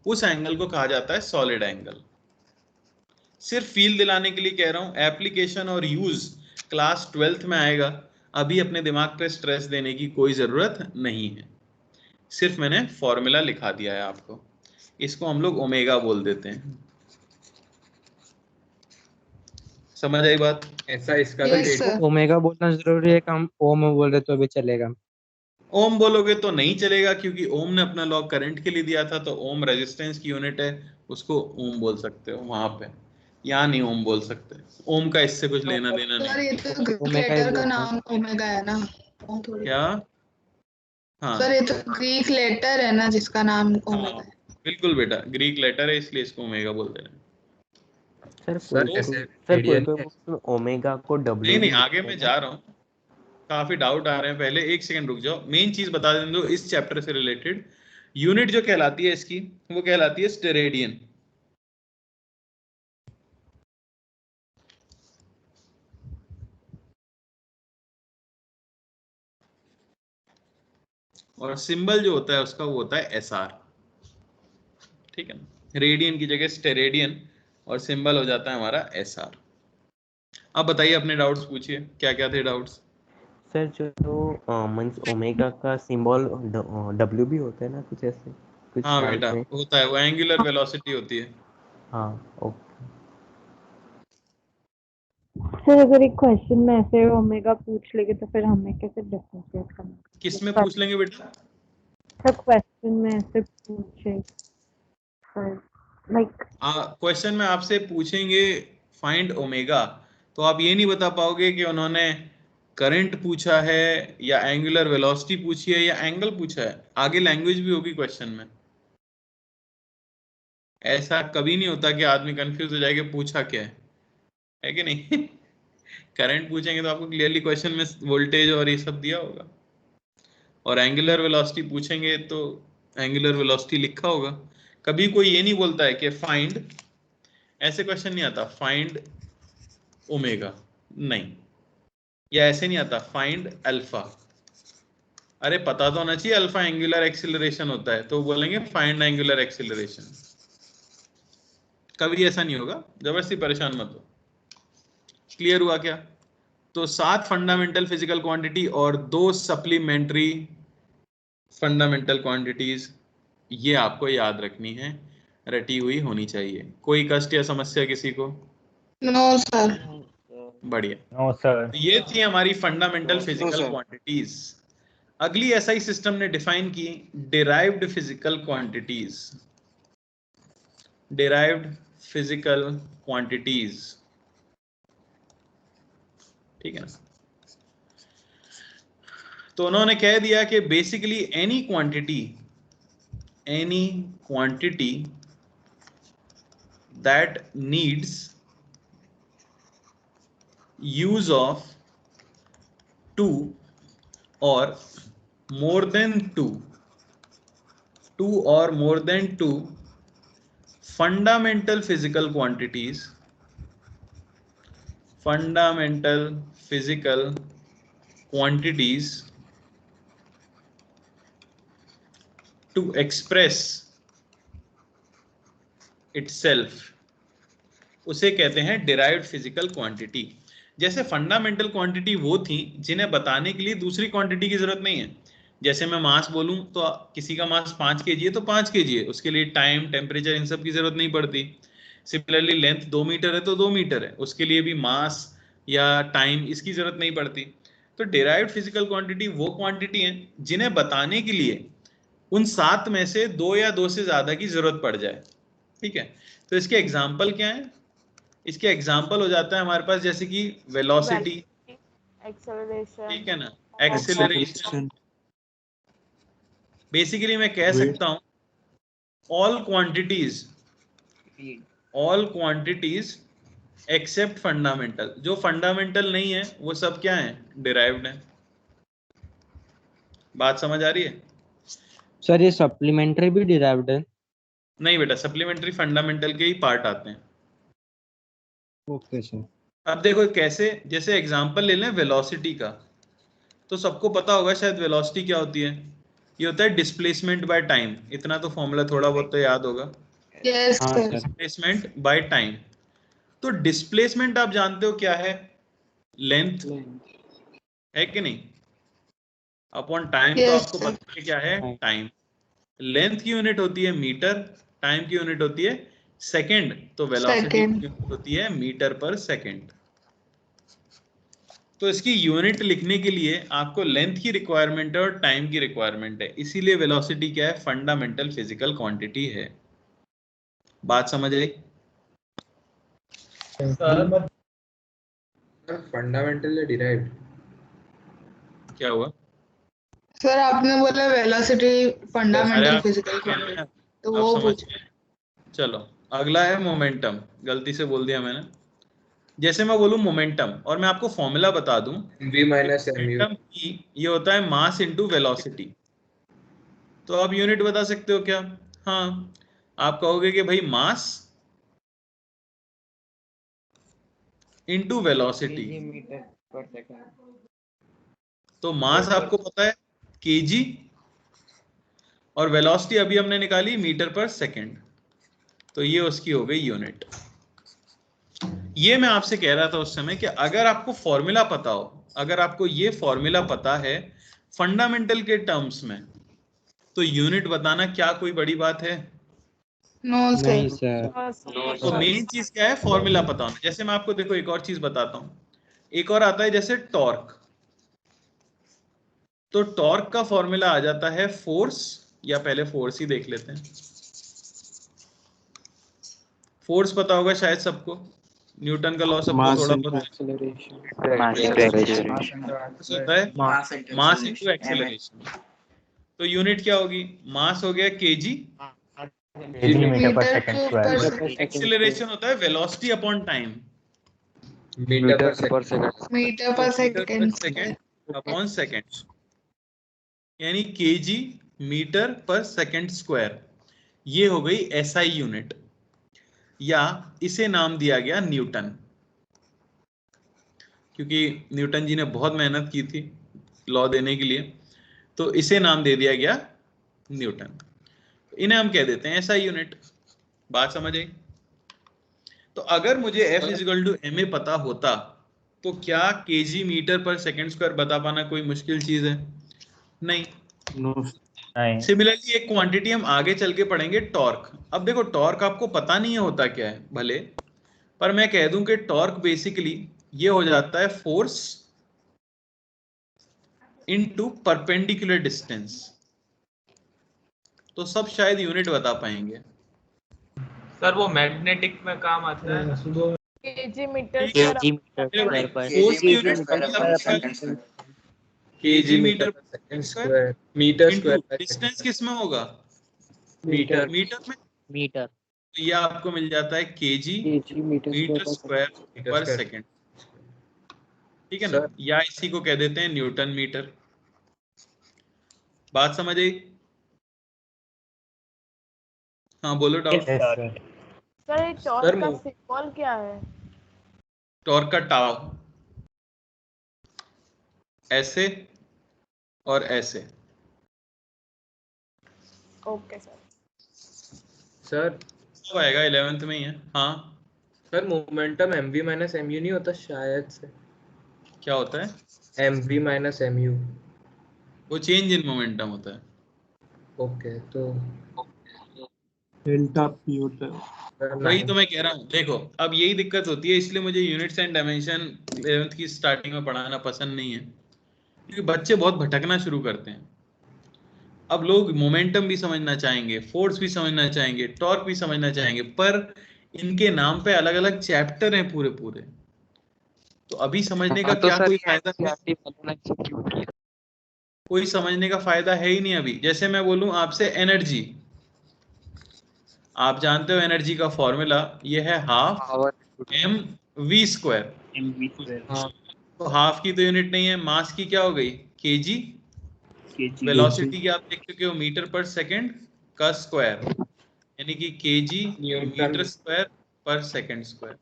उस एंगल को कहा जाता है सॉलिड एंगल। सिर्फ फील दिलाने के लिए कह रहा हूं, एप्लीकेशन और यूज क्लास 12th में आएगा। अभी अपने दिमाग पे स्ट्रेस देने की कोई जरूरत नहीं है, सिर्फ मैंने फॉर्मूला लिखा दिया है आपको। इसको हम लोग ओमेगा बोल देते हैं, समझ आई बात? ऐसा इसका भी Yes, रेडियन sir. ओमेगा बोलना जरूरी है कि हम ओम बोल रहे तो भी चलेगा? ओम बोलोगे तो नहीं चलेगा, क्योंकि ओम ने अपना लॉ करंट के लिए दिया था, तो ओम रेजिस्टेंस की यूनिट है, उसको ओम बोल सकते हो वहां पे, यहाँ नहीं ओम बोल सकते। ओम का इससे कुछ लेना देना सर नहीं। ये तो ग्रीक ओमेगा ही लेटर का बोलते हैं। नाम ओमेगा है ना? ओम थोड़ी। क्या? हाँ सर ये तो ग्रीक लेटर है ना जिसका नाम ओमेगा हाँ है। बिल्कुल बेटा, ग्रीक लेटर है इसलिए इसको ओमेगा बोलते हैं। सर सर कोई जैसे कोई रेडियन बुक्स में ओमेगा को नहीं डब्ल्यू नहीं, आगे मैं जा रहा हूँ, काफी डाउट आ रहे हैं, पहले एक सेकंड रुक जाओ। मेन चीज बता दें दो इस चैप्टर से रिलेटेड, यूनिट जो कहलाती है इसकी, वो कहलाती है स्टेरेडियन। और सिंबल जो होता है उसका वो होता है एसआर, ठीक है ना। रेडियन की जगह स्टेरेडियन और सिंबल हो जाता है हमारा एसआर। अब बताइए अपने डाउट्स पूछिए, क्या क्या थे डाउट्स? सर जो मींस ओमेगा का सिंबल डब्ल्यू भी होता है ना, कुछ ऐसे कुछ हाँ डाउट बेटा में। होता है, वो एंगुलर वेलोसिटी होती है। हाँ ओके। सर अगर एक क्वेश्चन में ऐसे ओमेगा पूछ लेंगे तो फिर हमें कैसे डिफरेंशिएट करना? किस में पूछ लेंगे बेटा? सर क्वेश्चन में ऐसे पूछे सर लाइक क्वेश्चन में आपसे पूछेंगे फाइंड ओमेगा, तो आप ये नहीं बता पाओगे कि उन्होंने करंट पूछा है या एंगुलर वेलोसिटी पूछी है या एंगल पूछा है। आगे लैंग्वेज भी होगी क्वेश्चन में। ऐसा कभी नहीं होता कि आदमी कंफ्यूज हो जाएगा पूछा क्या है कि नहीं? करंट पूछेंगे तो आपको क्लियरली क्वेश्चन में वोल्टेज और ये सब दिया होगा, और एंगुलर वेलोसिटी पूछेंगे तो एंगुलर वेलोसिटी लिखा होगा। कभी कोई ये नहीं बोलता है कि फाइंड, ऐसे क्वेश्चन नहीं आता फाइंड ओमेगा, नहीं, या ऐसे नहीं आता फाइंड अल्फा। अरे पता तो होना चाहिए अल्फा एंगुलर एक्सीलरेशन होता है, तो बोलेंगे फाइंड एंगुलर एक्सीलरेशन। कभी ऐसा नहीं होगा, जबरदस्ती परेशान मत हो। क्लियर हुआ क्या? तो 7 फंडामेंटल फिजिकल क्वांटिटी और 2 सप्लीमेंट्री फंडामेंटल क्वांटिटीज, ये आपको याद रखनी है, रटी हुई होनी चाहिए। कोई कष्ट या समस्या किसी को? No sir. बढ़िया। No sir. तो ये थी हमारी फंडामेंटल फिजिकल क्वांटिटीज। अगली एसआई सिस्टम ने डिफाइन की derived physical quantities. Derived physical quantities, ठीक है ना। तो उन्होंने कह दिया कि basically any quantity that needs use of 2 or more than 2 or more than 2 fundamental physical quantities to express itself, उसे कहते हैं डिराइव्ड फिजिकल क्वांटिटी। जैसे फंडामेंटल क्वांटिटी वो थी जिन्हें बताने के लिए दूसरी क्वांटिटी की जरूरत नहीं है। जैसे मैं मास बोलूं तो किसी का मास 5 kg है तो 5 kg है, उसके लिए टाइम, टेम्परेचर, इन सब की जरूरत नहीं पड़ती। सिमिलरली लेंथ 2 मीटर है तो 2 मीटर है, उसके लिए भी मास या टाइम इसकी जरूरत नहीं पड़ती। तो डिराइव्ड फिजिकल क्वांटिटी वो क्वांटिटी है जिन्हें बताने के लिए उन 7 में से 2 या 2 से ज्यादा की जरूरत पड़ जाए, ठीक है। तो इसके एग्जाम्पल क्या है? इसके एग्जाम्पल हो जाता है हमारे पास जैसे कि वेलोसिटी, एक्सेलरेशन, ठीक है ना, एक्सेलरेशन। बेसिकली मैं कह सकता हूं ऑल क्वांटिटीज एक्सेप्ट फंडामेंटल। जो फंडामेंटल नहीं है वो सब क्या है? डिराइव्ड है। बात समझ आ रही है? सर ये सप्लीमेंट्री भी डिराइव्ड है? नहीं बेटा, सप्लीमेंट्री फंडामेंटल के ही पार्ट आते हैं। Okay sir. अब देखो कैसे, जैसे एग्जांपल ले लें वेलोसिटी का, तो सबको पता होगा शायद वेलोसिटी क्या होती है। ये होता है डिस्प्लेसमेंट बाय टाइम। इतना तो फॉर्मूला थोड़ा बहुत तो याद होगा, yes sir. Displacement by time. तो डिस्प्लेसमेंट आप जानते हो क्या है? लेंथ है कि नहीं? Upon time. तो आपको पता है क्या है? टाइम। लेंथ की यूनिट होती है मीटर, टाइम की यूनिट होती है सेकंड, तो वेलोसिटी की यूनिट होती है मीटर पर सेकंड। तो इसकी यूनिट लिखने के लिए आपको लेंथ की रिक्वायरमेंट है और टाइम की रिक्वायरमेंट है, इसीलिए वेलोसिटी क्या है, फंडामेंटल फिजिकल क्वांटिटी है। बात समझ आई? सर फंडामेंटल डिराइव्ड क्या हुआ? सर आपने बोला वेलोसिटी अरे फंडामेंटल आप फिजिकल क्वांटिटी, तो आप वो समझ पूछ। गए। चलो अगला है मोमेंटम। गलती से बोल दिया मैंने। जैसे मैं बोलूं मोमेंटम और मैं आपको फॉर्मूला बता दूं, v माइनस mu मोमेंटम की ये होता है मास इनटू वेलोसिटी। तो आप यूनिट बता सकते हो क्या? हाँ, आप कहोगे कि भाई मास इनटू वेलोसिटी। मीटर पर सेकंड। तो मास आपको पता है केजी, और वेलोसिटी अभी हमने निकाली मीटर पर सेकंड, तो ये उसकी हो गई यूनिट। ये मैं आपसे कह रहा था उस समय कि अगर आपको फॉर्मूला पता हो, अगर आपको ये फॉर्मूला पता है फंडामेंटल के टर्म्स में, तो यूनिट बताना क्या कोई बड़ी बात है? नो नहीं सर। सर। तो मेन चीज क्या है, फॉर्मूला पता होना। जैसे मैं आपको देखो एक और चीज बताता हूं, एक और आता है जैसे टॉर्क। तो टॉर्क का फॉर्मूला आ जाता है फोर्स, या पहले फोर्स ही देख लेते हैं। फोर्स पता होगा शायद सबको, न्यूटन का लॉ सबको थोड़ा पता है। होता है मास इनटू एक्सेलरेशन। तो यूनिट क्या होगी? मास हो गया केजी, मीटर पर सेकंड स्क्वायर। एक्सेलरेशन होता है वेलोसिटी अपॉन टाइम, मीटर पर सेकंड मीटर पर सेकंड। सेकंड अपॉन सेकंड, यानी केजी मीटर पर सेकंड स्क्वायर। ये हो गई एसआई यूनिट, या इसे नाम दिया गया न्यूटन, क्योंकि न्यूटन जी ने बहुत मेहनत की थी लॉ देने के लिए, तो इसे नाम दे दिया गया न्यूटन। इन्हें हम कह देते हैं एसआई यूनिट। बात समझ आई? तो अगर मुझे F इजिकल टू ma पता होता, तो क्या केजी मीटर पर सेकंड स्क्वायर बता पाना कोई मुश्किल चीज है? नहीं। सिमिलरली एक क्वांटिटी हम आगे चल के पढ़ेंगे, टॉर्क। अब देखो टॉर्क आपको पता नहीं है होता क्या है भले, पर मैं कह दूं कि टॉर्क बेसिकली ये हो जाता है फोर्स इनटू परपेंडिकुलर डिस्टेंस। तो सब शायद यूनिट बता पाएंगे। सर वो मैग्नेटिक में काम आता है। केजी मीटर फोर्स की यूनिट केजी मीटर पर square metre into square distance किस में होगा? मीटर मीटर में। मीटर। तो ये आपको मिल जाता है केजी मीटर स्क्वायर पर सेकंड। ठीक है ना? या इसी को कह देते हैं न्यूटन मीटर। बात समझ आई? हाँ बोलो डाउट। सर ये टॉर्क का सिंबल क्या है? टॉर्क का टाव ऐसे और ऐसे। Okay sir. सर सब आएगा 11th में ही है। हाँ sir momentum mv minus mu नहीं होता शायद से? क्या होता है? mv minus mu। वो चेंज इन मोमेंटम होता है। ओके तो डेल्टा पी होता है। वही तो मैं कह रहा हूँ। देखो अब यही दिक्कत होती है, इसलिए मुझे यूनिट्स एंड डायमेंशन 11th की स्टार्टिंग में पढ़ाना पसंद नहीं है, क्योंकि बच्चे बहुत भटकना शुरू करते हैं। अब लोग मोमेंटम भी समझना चाहेंगे, फोर्स भी समझना चाहेंगे, टॉर्क भी समझना चाहेंगे, पर इनके नाम पे अलग अलग चैप्टर हैं पूरे पूरे। तो अभी समझने का क्या कोई फायदा नहीं, कोई समझने का फायदा है ही नहीं अभी। जैसे मैं बोलूं आपसे एनर्जी, आप जानते हो एनर्जी का फॉर्मूला ये है हाफ एम वी स्क्वायर। तो हाफ की तो यूनिट नहीं है, मास की क्या हो गई? केजी। वेलोसिटी की आप देख चुके हो मीटर पर सेकंड का स्क्वायर, यानी कि केजी मीटर स्क्वायर पर सेकंड स्क्वायर।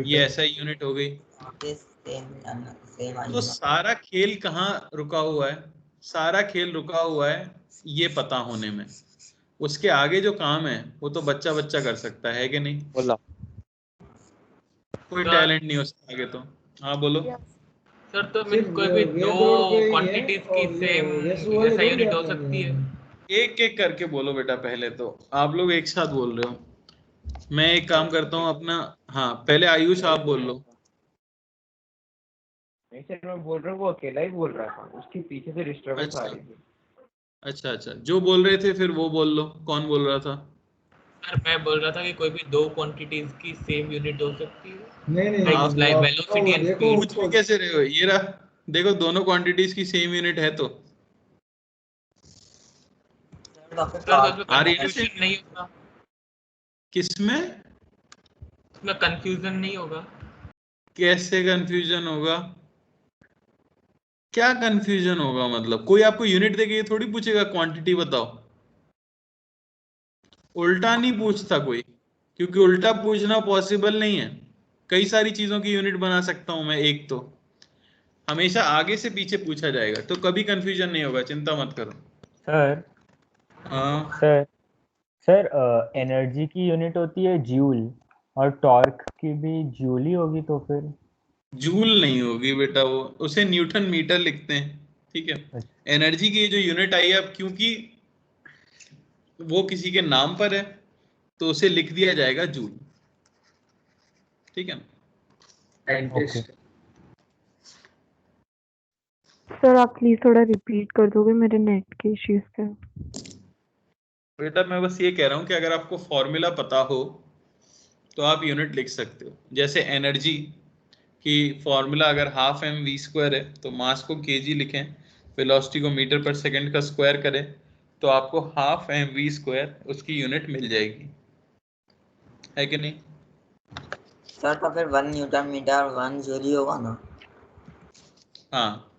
ये ऐसा यूनिट हो गई। तो सारा खेल कहाँ रुका हुआ है? सारा खेल रुका हुआ है ये पता होने में। उसके आगे जो काम है वो तो बच्चा बच्चा कर सकता है कि नहीं? बोला कोई टैलेंट नहीं उसके आगे तो। हाँ बोलो। सर तो मीन कोई भी दो क्वांटिटीज की सेम ऐसा यूनिट हो सकती है? एक एक करके बोलो बेटा, पहले तो आप लोग एक साथ बोल रहे हो। मैं एक काम करता हूँ अपना, हाँ पहले आयुष आप बोल लो। नहीं सर, मैं बोल रहा हूँ वो अकेला ही बोल रहा था, उसके पीछे से डिस्टर्बेंस आ अच्छा रही थी। अच्छा अच्छा, जो बोल रहे थे फिर वो बोल लो, कौन बोल रहा था? सर मैं बोल रहा था कि कोई भी दो क्वांटिटीज की सेम यूनिट हो सकती है, नहीं लाइक वेलोसिटी एंड स्पीड। पूछ भी कैसे रहे हो? ये रहा, देखो दोनों क्वांटिटीज की सेम यूनिट है तो सर तो उसमें आ रही है ना सेम? कंफ्यूजन नहीं होगा? किसमें? उसमें कंफ्यूजन नहीं होगा? कैसे कंफ्यूजन होगा? क्या कंफ्यूजन होगा? मतलब कोई आपको यूनिट देके ये थोड़ी पूछेगा क्वांटिटी बताओ। उल्टा नहीं पूछता कोई, क्योंकि उल्टा पूछना पॉसिबल नहीं है। कई सारी चीजों की यूनिट बना सकता हूं मैं, एक तो हमेशा आगे से पीछे पूछा जाएगा, तो कभी कंफ्यूजन नहीं होगा, चिंता मत करो। सर हाँ सर सर एनर्जी की यूनिट होती है जूल, और टॉर्क की भी जूल ही होगी तो फिर। जूल नहीं होगी बेटा, वो उसे न्यूटन मीटर लिखते हैं, ठीक है। एनर्जी की जो यूनिट आई है अब, क्योंकि वो किसी के नाम पर है तो उसे लिख दिया जाएगा जूल, ठीक है ना। साइंटिस्ट। सर आप प्लीज थोड़ा रिपीट कर दोगे, मेरे नेट के इश्यूज थे। बेटा मैं बस ये कह रहा हूं कि अगर आपको फॉर्मूला पता हो तो आप यूनिट लिख सकते हो। जैसे एनर्जी की फॉर्मूला अगर हाफ एम वी स्क्वायर है तो मास को केजी लिखें, वेलोसिटी को मीटर पर सेकंड का स्क्वायर करें, तो आपको हाफ एम वी स्क्वायर उसकी यूनिट मिल जाएगी, है कि नहीं? सर तो फिर 1 न्यूटन मीटर 1 जूल ही होगा ना? हाँ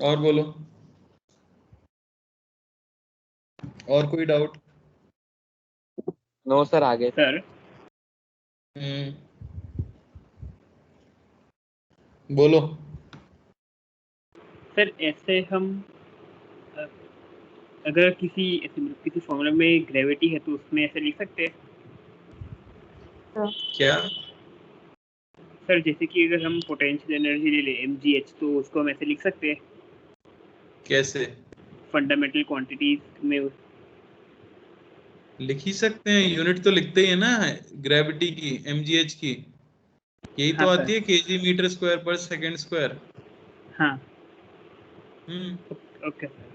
और बोलो, और कोई डाउट? नो सर, आगे सर बोलो। सर ऐसे हम अगर किसी फॉर्मूला में ग्रेविटी है तो उसमें ऐसे लिख सकते हैं क्या? सर? जैसे कि अगर हम पोटेंशियल एनर्जी ले लें mgh, तो उसको हम ऐसे लिख सकते हैं कैसे? फंडामेंटल क्वांटिटीज में। लिख ही सकते हैं, यूनिट तो लिखते ही है ना ग्रेविटी की, mgh की, यही तो हाँ आती है केजी मीटर स्क्वायर पर सेकंड स्क्वायर। हाँ हम्म ओके सर।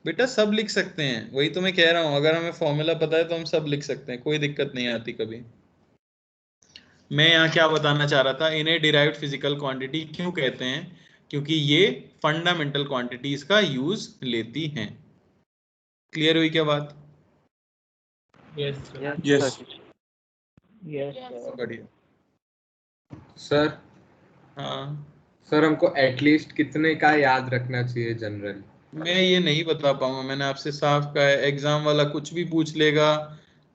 बेटा सब लिख सकते हैं, वही तो मैं कह रहा हूँ, अगर हमें फॉर्मूला पता है तो हम सब लिख सकते हैं, कोई दिक्कत नहीं आती कभी। मैं यहाँ क्या बताना चाह रहा था, इन्हें डिराइव्ड फिजिकल क्वांटिटी क्यों कहते हैं? क्योंकि ये फंडामेंटल क्वांटिटीज का यूज लेती हैं। क्लियर हुई क्या बात? Yes yes Yes. बढ़िया। सर हाँ सर हमको एटलीस्ट कितने का याद रखना चाहिए जनरल? मैं ये नहीं बता पाऊंगा, मैंने आपसे साफ कहा है, एग्जाम वाला कुछ भी पूछ लेगा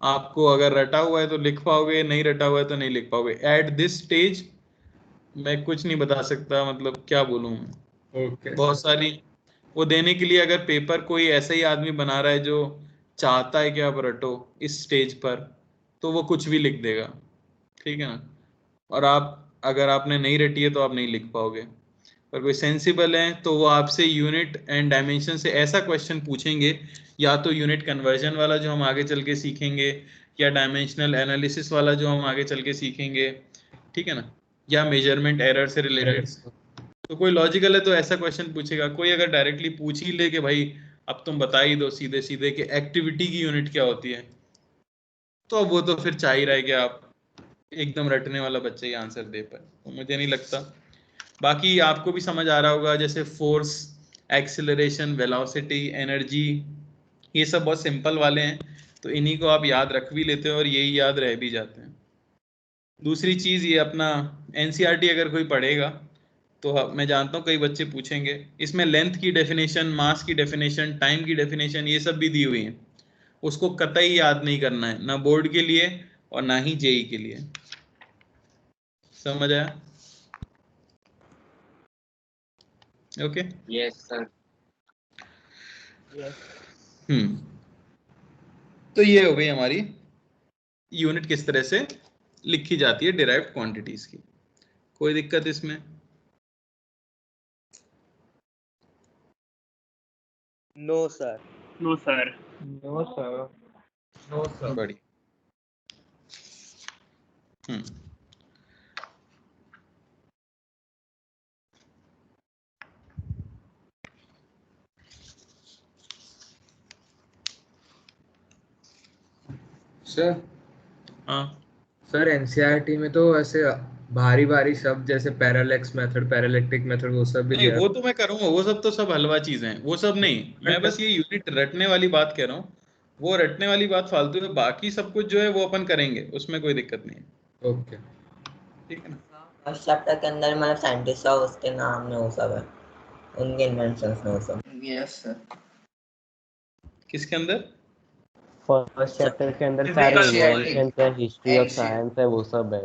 आपको, अगर रटा हुआ है तो लिख पाओगे, नहीं रटा हुआ है तो नहीं लिख पाओगे। एट दिस स्टेज मैं कुछ नहीं बता सकता, मतलब क्या बोलूं मैं। ओके बहुत सारी वो देने के लिए, अगर पेपर कोई ऐसा ही आदमी बना रहा है जो चाहता है कि आप रटो इस स्टेज पर, तो वो कुछ भी लिख देगा, ठीक है ना। और आप अगर आपने नहीं रटी है तो आप नहीं लिख पाओगे। पर कोई सेंसिबल है तो वो आपसे यूनिट एंड डायमेंशन से ऐसा क्वेश्चन पूछेंगे, या तो यूनिट कन्वर्जन वाला जो हम आगे चल के सीखेंगे, या डायमेंशनल एनालिसिस वाला जो हम आगे चल के सीखेंगे, ठीक है ना, या मेजरमेंट एरर से रिलेटेड। तो कोई लॉजिकल है तो ऐसा क्वेश्चन पूछेगा। कोई अगर डायरेक्टली पूछ ही ले कि भाई अब तुम बता ही दो सीधे सीधे कि एक्टिविटी की यूनिट क्या होती है, तो अब वो तो फिर चाह ही रहा है कि आप एकदम रटने वाला बच्चा ही आंसर दे पाए, तो मुझे नहीं लगता। बाकी आपको भी समझ आ रहा होगा, जैसे फोर्स, एक्सिलरेशन, वेलोसिटी, एनर्जी, ये सब बहुत सिंपल वाले हैं, तो इन्हीं को आप याद रख भी लेते हो और यही याद रह भी जाते हैं। दूसरी चीज ये अपना एनसीईआरटी अगर कोई पढ़ेगा तो मैं जानता हूँ कई बच्चे पूछेंगे, इसमें लेंथ की डेफिनेशन, मास की डेफिनेशन, टाइम की डेफिनेशन, ये सब भी दी हुई है, उसको कतई याद नहीं करना है, ना बोर्ड के लिए और ना ही जेई के लिए। समझ आया? Okay yes sir. तो ये हो गई हमारी यूनिट किस तरह से लिखी जाती है डिराइव्ड क्वांटिटीज की। कोई दिक्कत इसमें? No sir. No sir. No sir. No sir. बढ़िया। सर हाँ सर एनसीईआरटी में तो ऐसे भारी भारी शब्द जैसे पैरालेक्स मेथड, पैरालेक्टिक मेथड, वो सब भी नहीं, दिया। वो तो मैं करूंगा, वो सब तो सब हलवा चीजें हैं, वो सब नहीं। मैं बस ये यूनिट रटने वाली बात कह रहा हूँ, वो रटने वाली बात फालतू है, बाकी सब कुछ जो है वो अपन करेंगे, उसमें कोई दिक्कत नहीं है। ओके ठीक है ना। फर्स्ट चैप्टर के अंदर मतलब साइंटिस्ट और उसके नाम में वो सब है, उनके इन्वेंशंस में वो सब। Yes sir. किसके अंदर? फर्स्ट चैप्टर के अंदर Physical सारे theory. इन्वेंशंस है, हिस्ट्री ऑफ Ancient. साइंस है, वो सब है।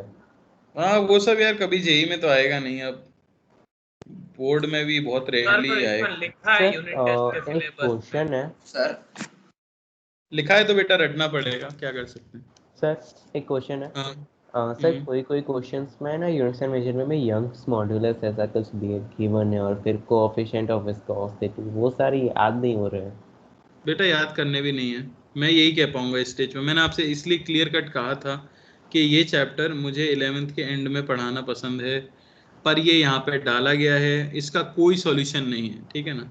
हाँ वो सब यार कभी जेई में तो आएगा नहीं, अब बोर्ड में भी बहुत सर रेयरली तो आएगा। इसमें लिखा है यूनिट टेस्ट के एक सिलेबस क्वेश्चन है सर। लिखा है तो बेटा रटना पड़ेगा, क्या कर सकते हैं। सर, एक क्वेश्चन है। हाँ सर कोई कोई क्वेश्चंस में ना यूनिट्स एंड मेजरमेंट में यंग्स मॉड्यूलस ऐसा कुछ गिवन है, और फिर कोएफिशिएंट ऑफ विस्कोसिटी, वो सारी याद नहीं हो रहे हैं। बेटा याद करने भी नहीं है, मैं यही कह पाऊंगा इस स्टेज पे। मैंने आपसे इसलिए क्लियर कट कहा था कि ये चैप्टर मुझे 11th के एंड में पढ़ाना पसंद है, पर ये यहाँ पे डाला गया है, इसका कोई सॉल्यूशन नहीं है। ठीक है ना,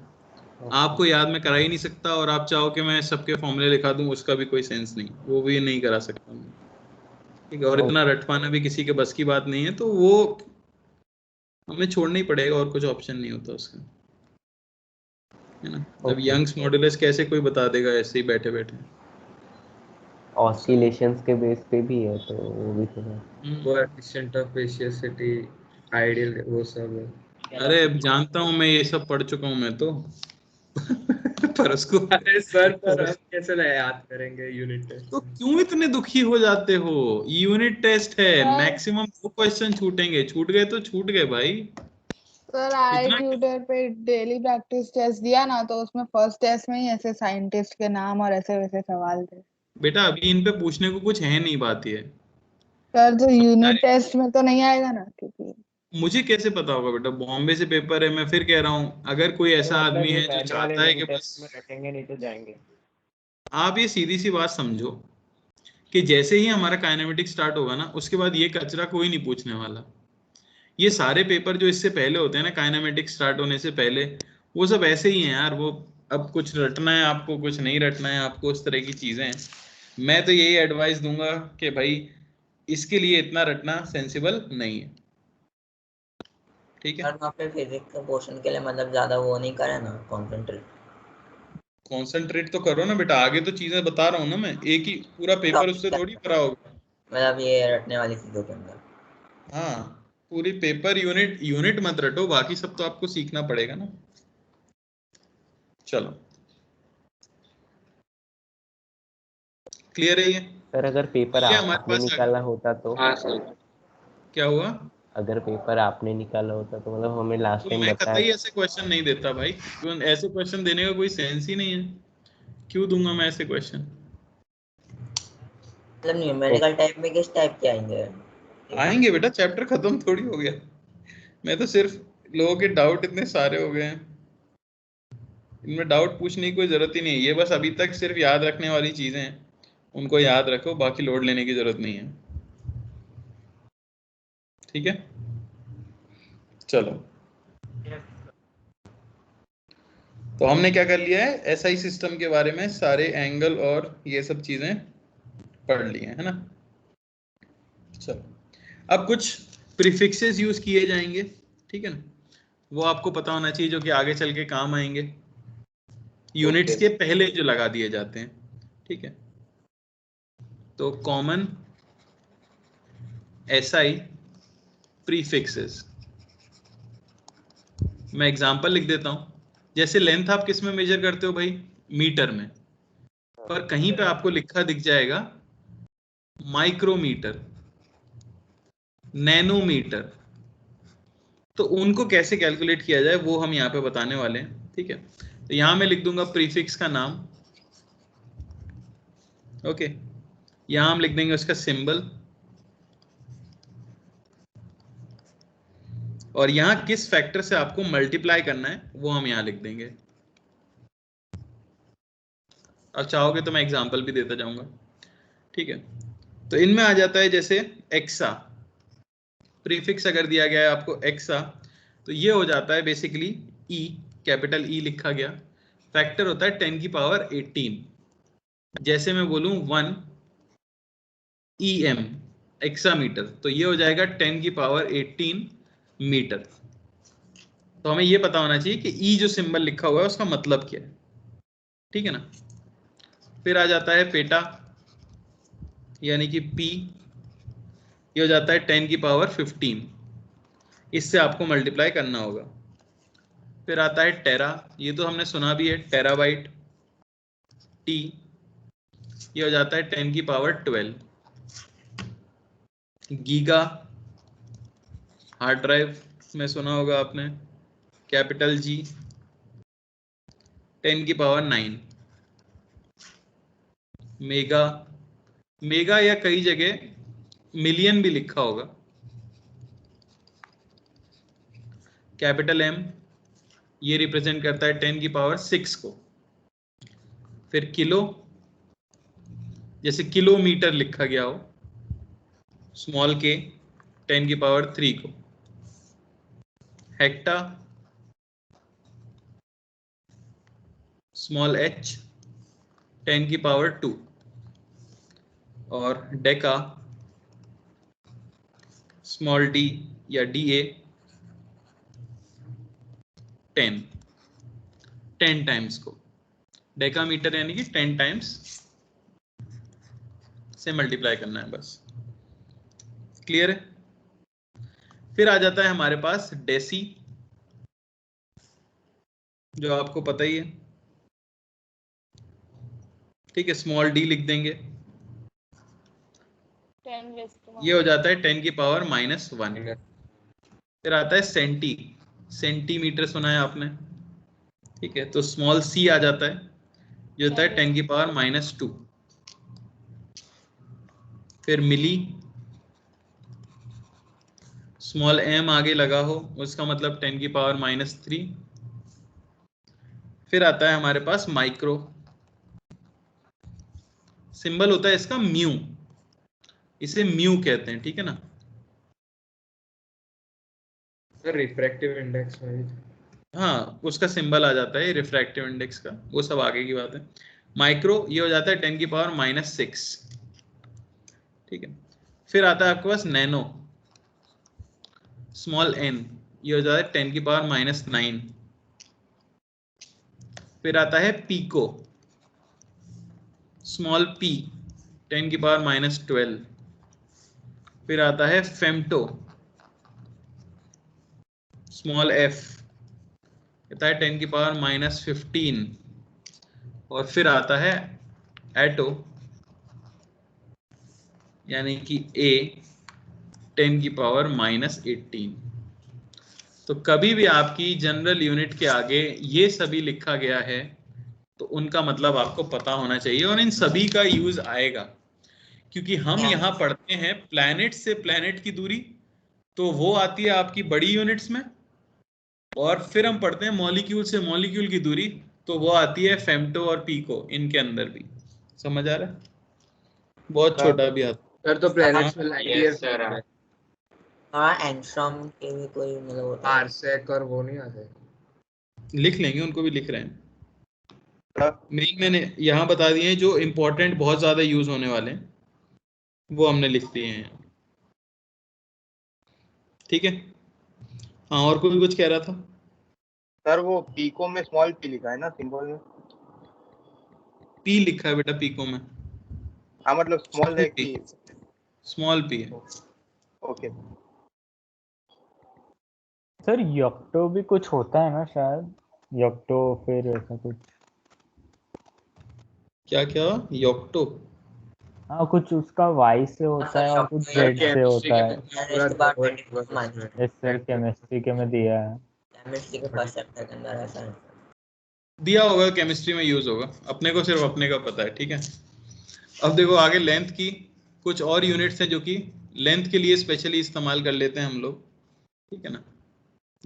आपको याद मैं करा ही नहीं सकता, और आप चाहो कि मैं सबके फॉर्मूले लिखा दूं, उसका भी कोई सेंस नहीं, वो भी नहीं करा सकता मैं। ठीक है, और इतना रट पाना भी किसी के बस की बात नहीं है, तो वो हमें छोड़ना ही पड़ेगा, और कुछ ऑप्शन नहीं होता उसका, है ना। अब यंग्स मॉडुलस कैसे कोई बता देगा ऐसे ही बैठे बैठे। ऑसिलेशंस के बेस पे भी है, तो वो भी थोड़ा कोएफिशिएंट ऑफ स्पेसियोसिटी, आइडियल, वो सब है। अरे अब जानता हूँ मैं, ये सब पढ़ चुका हूँ मैं तो पर उसको अरे सर, पर हम कैसे याद करेंगे यूनिट टेस्ट? तो क्यों इतने दुखी हो जाते हो? यूनिट टेस्ट है, मैक्सिमम 2 क्वेश्चन छूटेंगे, छूट गए तो छूट गए भाई। सर आई ट्यूटर पे डेली प्रैक्टिस टेस्ट दिया ना, तो उसमें फर्स्ट टेस्ट में ही ऐसे साइंटिस्ट के नाम और ऐसे वैसे सवाल थे। बेटा अभी इन पे पूछने को कुछ है नहीं, बात ये। सर जो यूनिट टेस्ट में तो नहीं आएगा ना, क्योंकि मुझे कैसे पता होगा बेटा, बॉम्बे से पेपर है। मैं फिर कह रहा हूँ, अगर कोई ऐसा आदमी है जो चाहता है कि बस रटेंगे नहीं तो जाएंगे। आप ये सीधी सी बात समझो कि जैसे ही हमारा काइनेमेटिक स्टार्ट होगा ना, उसके बाद ये कचरा कोई नहीं पूछने वाला। ये सारे पेपर जो इससे पहले होते हैं ना, काइनेमेटिक स्टार्ट होने से पहले, वो सब ऐसे ही हैं यार। वो अब कुछ रटना है आपको, कुछ नहीं रटना है आपको, उस तरह की चीजें हैं। मैं तो यही एडवाइस दूंगा कि भाई इसके लिए इतना रटना सेंसिबल नहीं है। ठीक है, अपने फिजिक्स के पोर्शन के लिए मतलब ज्यादा वो नहीं करे ना, कंसंट्रेट तो करो ना बेटा, आगे तो चीजें बता रहा हूँ ना मैं, एक ही पूरा पेपर उससे थोड़ी भरा होगा। मतलब ये रटने वाली चीजों के अंदर। हाँ, पूरी पेपर यूनिट मत रटो, बाकी सब तो आपको सीखना पड़ेगा ना। चलो क्लियर है ये? सर अगर पेपर आपने निकाला होता तो? क्या हुआ? अगर पेपर आपने निकाला होता तो मतलब हमें लास्ट टाइम मैं बताया। कतई ऐसे क्वेश्चन नहीं देता भाई, क्यों ऐसे क्वेश्चन देने का कोई सेंस ही नहीं है। क्यों दूंगा मैं ऐसे क्वेश्चन? मतलब न्यूमेरिकल टाइप में किस टाइप के आएंगे बेटा, चैप्टर खत्म थोड़ी हो गया। मैं तो सिर्फ लोगों के डाउट इतने सारे हो गए हैं, इनमें डाउट पूछने की कोई जरूरत ही नहीं है। ये बस अभी तक सिर्फ याद रखने वाली चीजें हैं, उनको याद रखो, बाकी लोड लेने की जरूरत नहीं है। ठीक है, चलो। तो हमने क्या कर लिया है, एसआई सिस्टम के बारे में सारे एंगल और ये सब चीजें पढ़ लिए है ना। चलो, अब कुछ प्रीफिक्सेस यूज किए जाएंगे, ठीक है ना, वो आपको पता होना चाहिए, जो कि आगे चल के काम आएंगे, यूनिट्स के पहले जो लगा दिए जाते हैं। ठीक है, तो कॉमन एसआई प्रीफिक्सेस, मैं एग्जांपल लिख देता हूं। जैसे लेंथ आप किस में मेजर करते हो भाई? मीटर में, पर कहीं पे आपको लिखा दिख जाएगा माइक्रोमीटर, नैनोमीटर, तो उनको कैसे कैलकुलेट किया जाए वो हम यहाँ पे बताने वाले हैं। ठीक है, तो यहाँ मैं लिख दूंगा प्रीफिक्स का नाम, ओके, यहाँ हम लिख देंगे उसका सिंबल, और यहाँ किस फैक्टर से आपको मल्टीप्लाई करना है वो हम यहाँ लिख देंगे। अब चाहोगे तो मैं एग्जांपल भी देता जाऊंगा। ठीक है, तो इनमें आ जाता है जैसे एक्सा, प्रीफिक्स अगर दिया गया है आपको एक्सा, तो ये हो जाता है बेसिकली ई, कैपिटल ई लिखा गया, फैक्टर होता है 10 की पावर 18। जैसे मैं बोलूं 1 EM एक्सा मीटर, तो ये हो जाएगा 10 की पावर 18 मीटर। तो हमें ये पता होना चाहिए कि ई जो सिंबल लिखा हुआ है उसका मतलब क्या है, ठीक है ना। फिर आ जाता है पेटा, यानी कि पी, ये हो जाता है 10 की पावर 15, इससे आपको मल्टीप्लाई करना होगा। फिर आता है टेरा, ये तो हमने सुना भी है, टेराबाइट, टी, ये हो जाता है 10 की पावर 12। गीगा, हार्ड ड्राइव में सुना होगा आपने, कैपिटल जी, 10 की पावर 9। मेगा, मेगा या कई जगह मिलियन भी लिखा होगा, कैपिटल एम, ये रिप्रेजेंट करता है 10 की पावर 6 को। फिर किलो, जैसे किलोमीटर लिखा गया हो, स्मॉल के, 10 की पावर 3 को। हेक्टा, स्मॉल एच, 10 की पावर 2। और डेका, स्मॉल डी या DA, 10 टाइम्स को। डेकामीटर यानी कि 10 टाइम्स से मल्टीप्लाई करना है बस। क्लियर है? फिर आ जाता है हमारे पास डेसी, जो आपको पता ही है, ठीक है, स्मॉल डी लिख देंगे, ये हो जाता है 10 की पावर -1। फिर आता है सेंटी, सेंटीमीटर सुना है आपने, ठीक है, तो स्मॉल सी आ जाता है, जो होता है 10 की पावर -2। फिर मिली, स्मॉल एम आगे लगा हो उसका मतलब 10 की पावर -3। फिर आता है हमारे पास माइक्रो, सिंबल होता है इसका म्यू, इसे म्यू कहते हैं, ठीक है ना। सर रिफ्रैक्टिव इंडेक्स में, हाँ, उसका सिंबल आ जाता है रिफ्रैक्टिव इंडेक्स का, वो सब आगे की बात है। माइक्रो, ये हो जाता है 10 की पावर -6, ठीक है। फिर आता है आपके पास नैनो, स्मॉल एन, ये हो जाता है 10 की पावर -9। फिर आता है पीको, स्मॉल पी, 10 की पावर -12। फिर आता है फेम्टो, स्मॉल एफ, कहता है 10 की पावर -15। और फिर आता है एटो, यानी कि ए, 10 की पावर -18। तो कभी भी आपकी जनरल यूनिट के आगे ये सभी लिखा गया है तो उनका मतलब आपको पता होना चाहिए, और इन सभी का यूज आएगा, क्योंकि हम यहाँ पढ़ते हैं प्लैनेट से प्लैनेट की दूरी, तो वो आती है आपकी बड़ी यूनिट्स में, और फिर हम पढ़ते हैं मॉलिक्यूल से मॉलिक्यूल की दूरी, तो वो आती है फेम्टो और पीको, इनके अंदर भी। समझ आ रहा है? बहुत छोटा भी आता सर, तो प्लैनेट्स में लाइट ईयर्स है। हाँ, एंग्स्ट्रॉम के भी कोई मतलब होता है, पार्सेक और वो नहीं आते, लिख लेंगे, उनको भी लिख रहे हैं। मेन मैंने यहाँ बता दिए हैं जो इम्पोर्टेंट, बहुत ज्यादा यूज होने वाले हैं, वो हमने लिख दिए हैं, ठीक है। हाँ, और कोई कुछ कह रहा था? सर वो पीको में स्मॉल पी लिखा है ना सिंबल में? पी लिखा है बेटा पीको में। हाँ, मतलब स्मॉल है कि स्मॉल पी है। ओके सर यक्टो भी कुछ होता है ना शायद, यक्टो फिर ऐसा कुछ। क्या क्या योक्टो? हाँ, कुछ उसका वाई से होता है और कुछ जेड से होता है। इस सर केमिस्ट्री के में दिया है, केमिस्ट्री के फर्स्ट चैप्टर के अंदर ऐसा है दिया होगा, केमिस्ट्री में यूज होगा, अपने को सिर्फ अपने का पता है, ठीक है। अब देखो आगे लेंथ की कुछ और यूनिट्स हैं जो कि लेंथ के लिए स्पेशली इस्तेमाल कर लेते हैं हम लोग, ठीक है ना।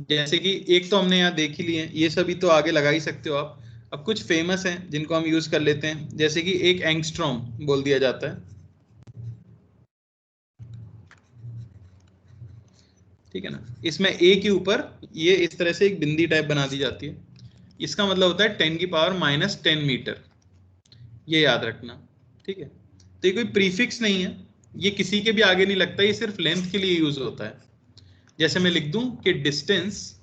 जैसे कि एक तो हमने यहाँ देख ही लिए, ये सभी तो आगे लगा ही सकते हो आप। अब कुछ फेमस हैं जिनको हम यूज कर लेते हैं, जैसे कि एक एंगस्ट्रॉम बोल दिया जाता है, ठीक है ना। इसमें ए के ऊपर ये इस तरह से एक बिंदी टाइप बना दी जाती है, इसका मतलब होता है 10⁻⁻10 मीटर, ये याद रखना, ठीक है। तो ये कोई प्रीफिक्स नहीं है, ये किसी के भी आगे नहीं लगता, ये सिर्फ लेंथ के लिए यूज होता है। जैसे मैं लिख दूं कि डिस्टेंस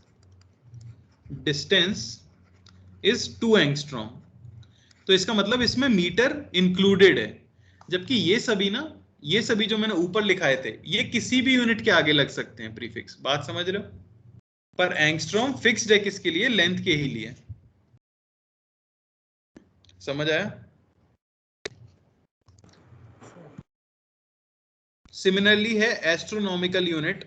इज 2 एंगस्ट्रॉम, तो इसका मतलब इसमें मीटर इंक्लूडेड है, जबकि ये सभी जो मैंने ऊपर लिखाए थे ये किसी भी यूनिट के आगे लग सकते हैं प्रीफिक्स, बात समझ रहे हो। पर एंगस्ट्रॉम फिक्स्ड है किसके लिए, लेंथ के ही लिए, समझ आया। सिमिलरली है एस्ट्रोनॉमिकल यूनिट,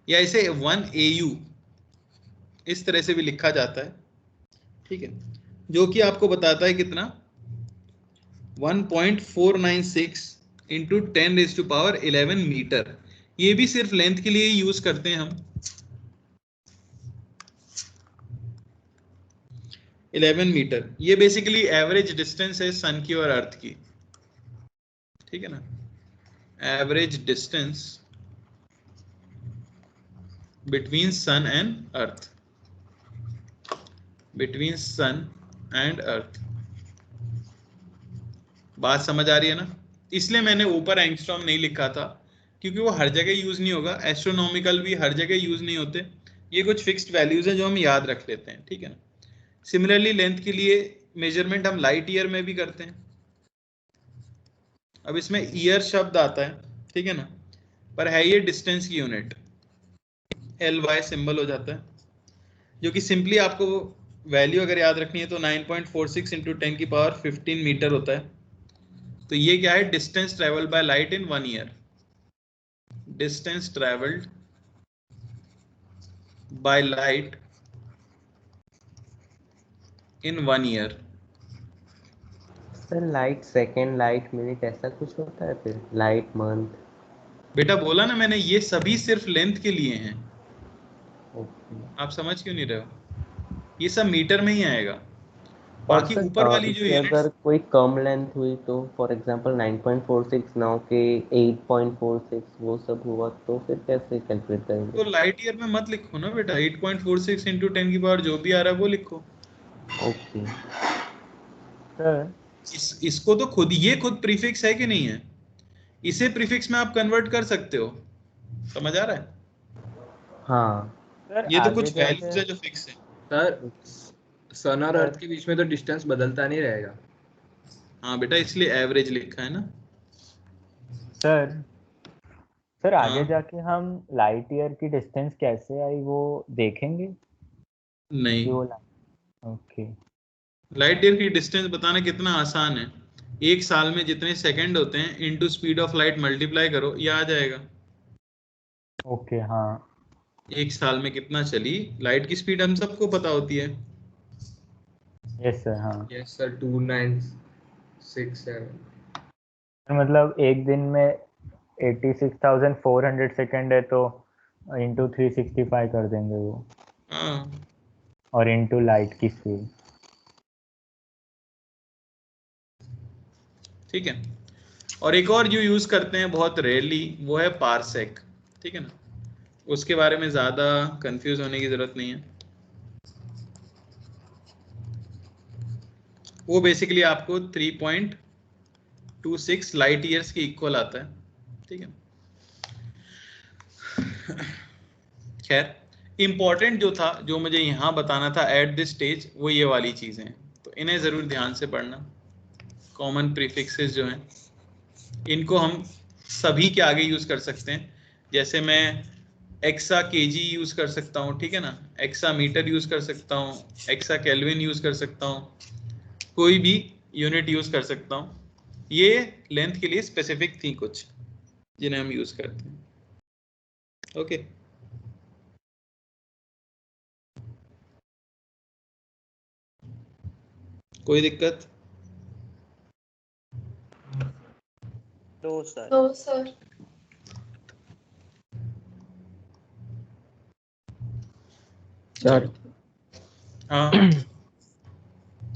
या इसे 1 AU इस तरह से भी लिखा जाता है, ठीक है, जो कि आपको बताता है कितना, 1.496 इंटू 10⁻11 मीटर। ये भी सिर्फ लेंथ के लिए यूज करते हैं हम। 11 मीटर ये बेसिकली एवरेज डिस्टेंस है सन की और अर्थ की, ठीक है ना, average distance between sun and earth, बात समझ आ रही है ना। इसलिए मैंने ऊपर एंगस्ट्रॉम नहीं लिखा था, क्योंकि वो हर जगह यूज नहीं होगा, एस्ट्रोनॉमिकल भी हर जगह यूज नहीं होते, ये कुछ फिक्स्ड वैल्यूज है जो हम याद रख लेते हैं, ठीक है ना। सिमिलरली लेंथ के लिए मेजरमेंट हम लाइट ईयर में भी करते हैं। अब इसमें ईयर शब्द आता है, ठीक है ना, पर है ये डिस्टेंस की यूनिट, LY सिंबल हो जाता है, जो कि सिंपली आपको वैल्यू अगर याद रखनी है तो 9.46 इंटू 10⁻15 मीटर होता है। तो ये क्या है, distance travel by light in 1 year, distance travelled by light in 1 year. Sir light second, light minute ऐसा कुछ होता है, फिर लाइट मंथ? बेटा बोला ना मैंने, ये सभी सिर्फ लेंथ के लिए हैं। ओके। आप समझ क्यों नहीं रहे हो, ये सब मीटर में ही आएगा, और बाकी सर ऊपर वाली जो इससे अगर कोई कम लेंथ हुई तो फॉर एग्जांपल 9.46 नाउ के 8.46 वो सब हुआ तो फिर कैसे कैलकुलेट करेंगे? तो लाइट ईयर में मत लिखो ना बेटा, 8.46 इंटू 10 की पावर जो भी आ रहा है वो लिखो। ओके सर इसको तो खुद प्रीफिक्स है कि नहीं है, इसे प्रीफिक्स में आप कन्वर्ट कर सकते हो, समझ आ रहा है। हाँ सर ये तो आगे कुछ जाके वैल्यूज है जो फिक्स है। सर सन और अर्थ सर के बीच में तो डिस्टेंस बदलता नहीं रहेगा। हाँ बेटा, इसलिए एवरेज लिखा है ना। सर सर आगे हाँ जाके हम लाइट ईयर की डिस्टेंस कैसे आई वो देखेंगे नहीं, कि वो ओके। लाइट ईयर की डिस्टेंस बताना कितना आसान है, एक साल में जितने सेकंड होते हैं into speed of light multiply करो, ये आ जाएगा। ओके हाँ। एक साल में कितना चली लाइट की स्पीड हम सबको पता होती है। यस सर हाँ। Yes sir 2967। मतलब एक दिन में 86,400 सेकंड है तो इंटू 365 कर देंगे वो, हाँ और इंटू लाइट की स्पीड। ठीक है। और एक और जो यूज करते हैं बहुत रेयरली वो है पारसेक, ठीक है ना, उसके बारे में ज्यादा कंफ्यूज होने की जरूरत नहीं है। वो बेसिकली आपको 3.26 लाइट ईयर्स के इक्वल आता है, ठीक है। खैर इंपॉर्टेंट जो था, जो मुझे यहाँ बताना था एट दिस स्टेज, वो ये वाली चीजें हैं, तो इन्हें जरूर ध्यान से पढ़ना। कॉमन प्रीफिक्सेस जो हैं इनको हम सभी के आगे यूज कर सकते हैं, जैसे मैं एक्सा केजी यूज कर सकता हूँ, ठीक है ना, एक्सा मीटर यूज कर सकता हूँ, एक्सा केल्विन यूज कर सकता हूँ, कोई भी यूनिट यूज कर सकता हूँ। ये लेंथ के लिए स्पेसिफिक थी कुछ जिन्हें हम यूज करते हैं, ओके। कोई दिक्कत? तो सर नो सर। सर हाँ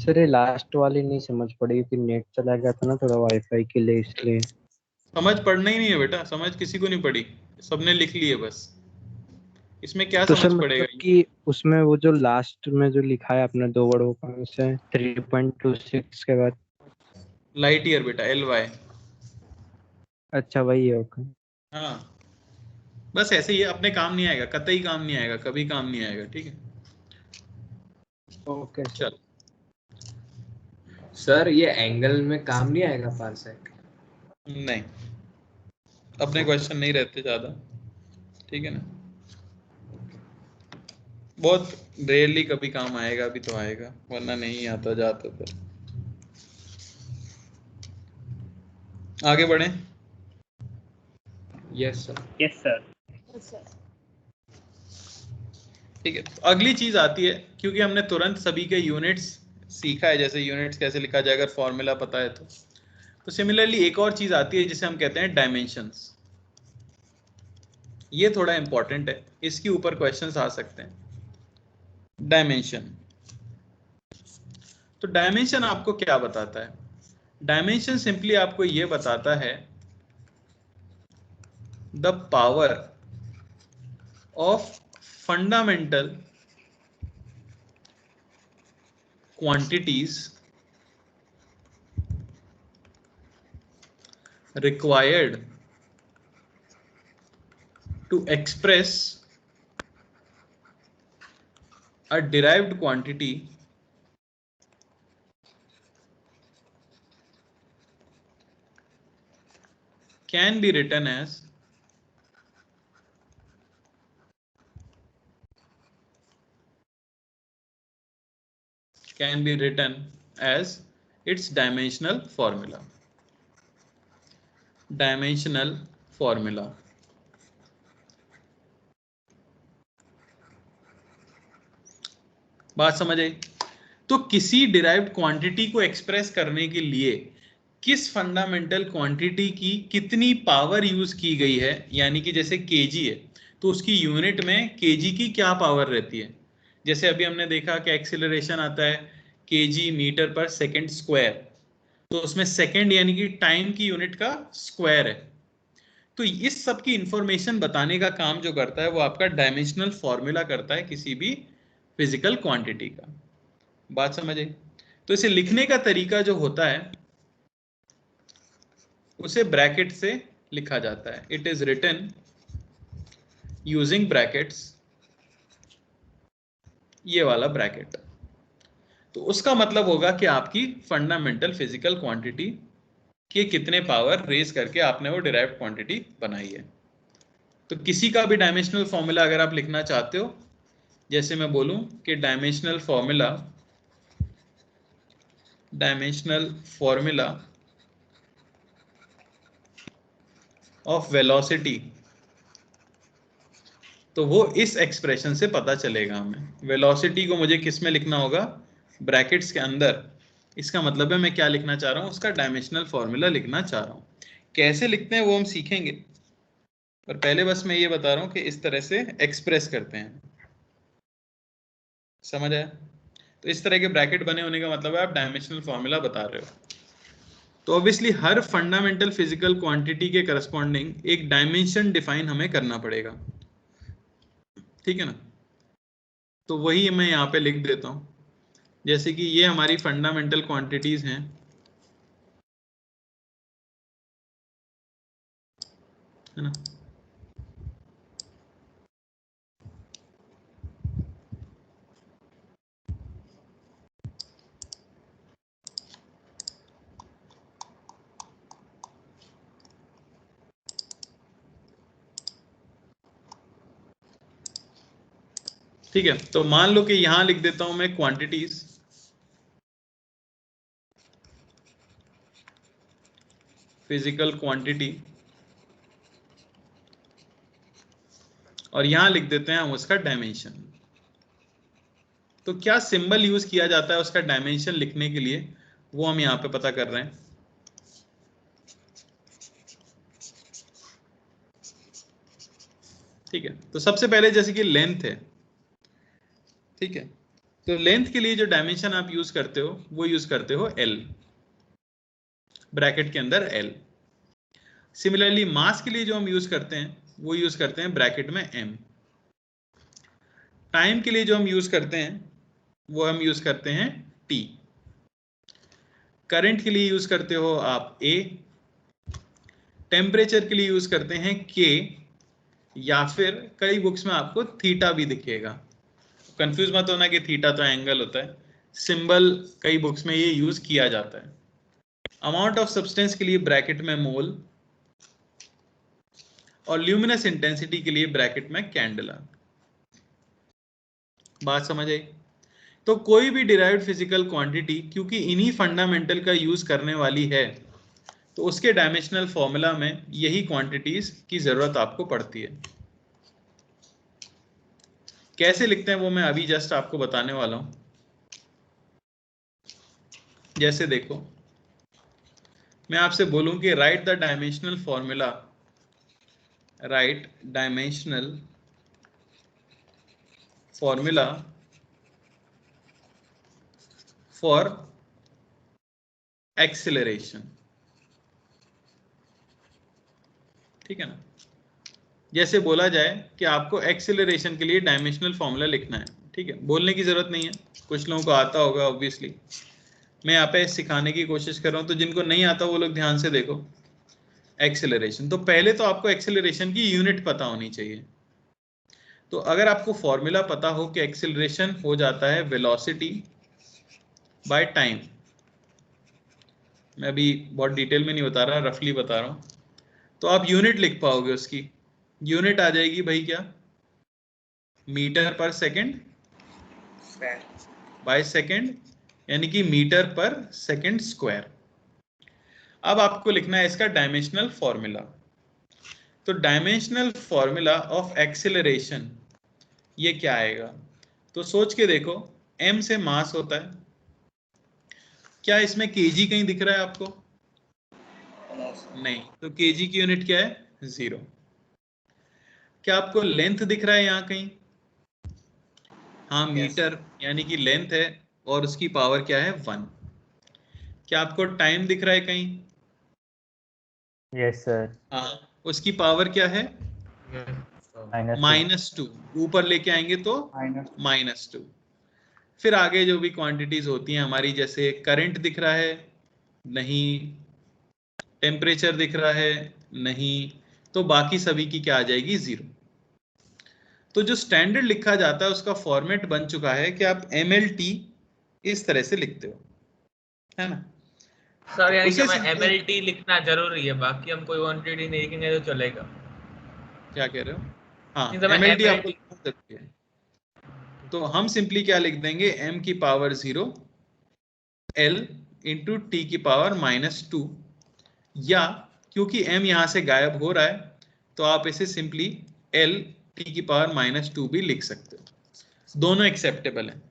सर ये लास्ट वाली नहीं समझ पड़ी क्योंकि नेट चला गया था ना थोड़ा वाईफाई के लिए, इसलिए। समझ पढ़ना ही नहीं है बेटा, समझ किसी को नहीं पड़ी, सबने लिख ली है बस, इसमें क्या तो सर समझ मतलब पड़ेगा। कि उसमें वो जो लास्ट में जो लिखा है आपने 2 वर्ड, वो कौन से हैं? 3.26 के बाद? लाइट ईयर बेटा, LY। अच्छा वही है, ओके। हाँ बस ऐसे ही, अपने काम नहीं आएगा, कतई काम नहीं आएगा, कभी काम नहीं आएगा, ठीक है। ओके चल सर ये एंगल में काम नहीं आएगा पार्सेक? नहीं, अपने क्वेश्चन नहीं रहते ज्यादा, ठीक है ना, बहुत रेयरली कभी काम आएगा भी तो आएगा, वरना नहीं आता जाता। फिर आगे बढ़े। Yes sir. Yes sir. ठीक है, तो अगली चीज आती है, क्योंकि हमने तुरंत सभी के यूनिट्स सीखा है, जैसे यूनिट्स कैसे लिखा जाए अगर फॉर्मूला पता है तो सिमिलरली एक और चीज आती है जिसे हम कहते हैं डायमेंशंस। ये थोड़ा इंपॉर्टेंट है, इसके ऊपर क्वेश्चंस आ सकते हैं। डायमेंशन, तो डायमेंशन आपको क्या बताता है? डायमेंशन सिंपली आपको ये बताता है the power of fundamental quantities required to express a derived quantity can be written as its dimensional formula. Dimensional formula. बात समझ आई? तो किसी डिराइव्ड क्वांटिटी को एक्सप्रेस करने के लिए किस फंडामेंटल क्वांटिटी की कितनी पावर यूज की गई है, यानी कि जैसे केजी है तो उसकी यूनिट में केजी की क्या पावर रहती है। जैसे अभी हमने देखा कि एक्सीलरेशन आता है केजी मीटर पर सेकंड स्क्वायर, तो उसमें सेकंड यानी कि टाइम की यूनिट का स्क्वायर है। तो इस सब की इंफॉर्मेशन बताने का काम जो करता है वो आपका डायमेंशनल फॉर्मूला करता है किसी भी फिजिकल क्वांटिटी का। बात समझ आई? तो इसे लिखने का तरीका जो होता है उसे ब्रैकेट से लिखा जाता है। It is written using brackets, ये वाला ब्रैकेट। तो उसका मतलब होगा कि आपकी फंडामेंटल फिजिकल क्वांटिटी के कितने पावर रेज करके आपने वो डिराइव्ड क्वांटिटी बनाई है। तो किसी का भी डायमेंशनल फॉर्मूला अगर आप लिखना चाहते हो, जैसे मैं बोलूं कि डायमेंशनल फॉर्मूला ऑफ वेलोसिटी, तो वो इस एक्सप्रेशन से पता चलेगा हमें। वेलोसिटी को मुझे किस में लिखना होगा? ब्रैकेट्स के अंदर। इसका मतलब है मैं क्या लिखना चाह रहा हूं, उसका डायमेंशनल फॉर्मूला लिखना चाह रहा हूं। कैसे लिखते हैं वो हम सीखेंगे, पर पहले बस मैं ये बता रहा हूं कि इस तरह से एक्सप्रेस करते हैं। समझ आया? तो इस तरह के ब्रैकेट बने होने का मतलब है आप डायमेंशनल फॉर्मूला बता रहे हो। तो ऑब्वियसली हर फंडामेंटल फिजिकल क्वांटिटी के करस्पॉन्डिंग एक डायमेंशन डिफाइन हमें करना पड़ेगा, ठीक है ना। तो वही मैं यहाँ पे लिख देता हूँ, जैसे कि ये हमारी फंडामेंटल क्वांटिटीज हैं, है ना। ठीक है, तो मान लो कि यहां लिख देता हूं मैं क्वांटिटीज, फिजिकल क्वांटिटी, और यहां लिख देते हैं हम उसका डायमेंशन। तो क्या सिंबल यूज किया जाता है उसका डायमेंशन लिखने के लिए, वो हम यहां पे पता कर रहे हैं। ठीक है, तो सबसे पहले जैसे कि लेंथ है, ठीक है, तो लेंथ के लिए जो डायमेंशन आप यूज करते हो वो यूज करते हो L, ब्रैकेट के अंदर L। सिमिलरली मास के लिए जो हम यूज करते हैं वो यूज करते हैं ब्रैकेट में M। टाइम के लिए जो हम यूज करते हैं वो हम यूज करते हैं T। करंट के लिए यूज करते हो आप A। टेम्परेचर के लिए यूज करते हैं K, या फिर कई बुक्स में आपको थीटा भी दिखेगा। कंफ्यूज मत होना कि थीटा तो एंगल होता है, सिंबल कई बुक्स में ये यूज किया जाता है। अमाउंट ऑफ सब्सटेंस के लिए ब्रैकेट में मोल, और ल्यूमिनस इंटेंसिटी के लिए ब्रैकेट में कैंडेला। बात समझ आई? तो कोई भी डिराइव्ड फिजिकल क्वांटिटी क्योंकि इन्हीं फंडामेंटल का यूज करने वाली है, तो उसके डायमेंशनल फॉर्मूला में यही क्वांटिटीज की जरूरत आपको पड़ती है। कैसे लिखते हैं वो मैं अभी जस्ट आपको बताने वाला हूं। जैसे देखो, मैं आपसे बोलूं कि right the dimensional formula, right dimensional formula for acceleration, ठीक है ना। जैसे बोला जाए कि आपको एक्सेलरेशन के लिए डायमेंशनल फॉर्मूला लिखना है, ठीक है, बोलने की जरूरत नहीं है, कुछ लोगों को आता होगा ऑब्वियसली। मैं यहाँ पे सिखाने की कोशिश कर रहा हूँ, तो जिनको नहीं आता वो लोग ध्यान से देखो। एक्सेलरेशन, तो पहले तो आपको एक्सेलरेशन की यूनिट पता होनी चाहिए। तो अगर आपको फॉर्मूला पता हो कि एक्सेलरेशन हो जाता है वेलोसिटी बाय टाइम, मैं अभी बहुत डिटेल में नहीं बता रहा, रफली बता रहा हूँ, तो आप यूनिट लिख पाओगे। उसकी यूनिट आ जाएगी भाई क्या, मीटर पर सेकंड बाय सेकंड, यानी कि मीटर पर सेकंड स्क्वायर। अब आपको लिखना है इसका डायमेंशनल फॉर्मूला। तो डायमेंशनल फॉर्मूला ऑफ एक्सेलरेशन ये क्या आएगा, तो सोच के देखो, m से मास होता है, क्या इसमें kg कहीं दिख रहा है आपको? नहीं, तो kg की यूनिट क्या है? 0। क्या आपको लेंथ दिख रहा है यहाँ कहीं? हाँ, मीटर, यानी कि लेंथ है और उसकी पावर क्या है? 1। क्या आपको टाइम दिख रहा है कहीं? Yes sir. हाँ, उसकी पावर क्या है? -2। ऊपर लेके आएंगे तो -2। फिर आगे जो भी क्वांटिटीज होती हैं हमारी, जैसे करंट दिख रहा है? नहीं। टेम्परेचर दिख रहा है? नहीं। तो बाकी सभी की क्या आ जाएगी? 0। तो जो स्टैंडर्ड लिखा जाता है उसका फॉर्मेट बन चुका है कि आप MLT इस तरह से लिखते हो, है ना। सर यानी कि हमें MLT लिखना जरूरी है, बाकी हम कोई क्वांटिटी नहीं लिखेंगे तो चलेगा? क्या कह रहे हो? हाँ, MLT आपको लिखना जरूरी है। तो हम सिंपली क्या लिख देंगे, m की पावर 0 L इंटू टी की पावर -2, या क्योंकि m यहां से गायब हो रहा है तो आप इसे सिंपली L टी की पावर -2 भी लिख सकते हो। दोनों एक्सेप्टेबल है।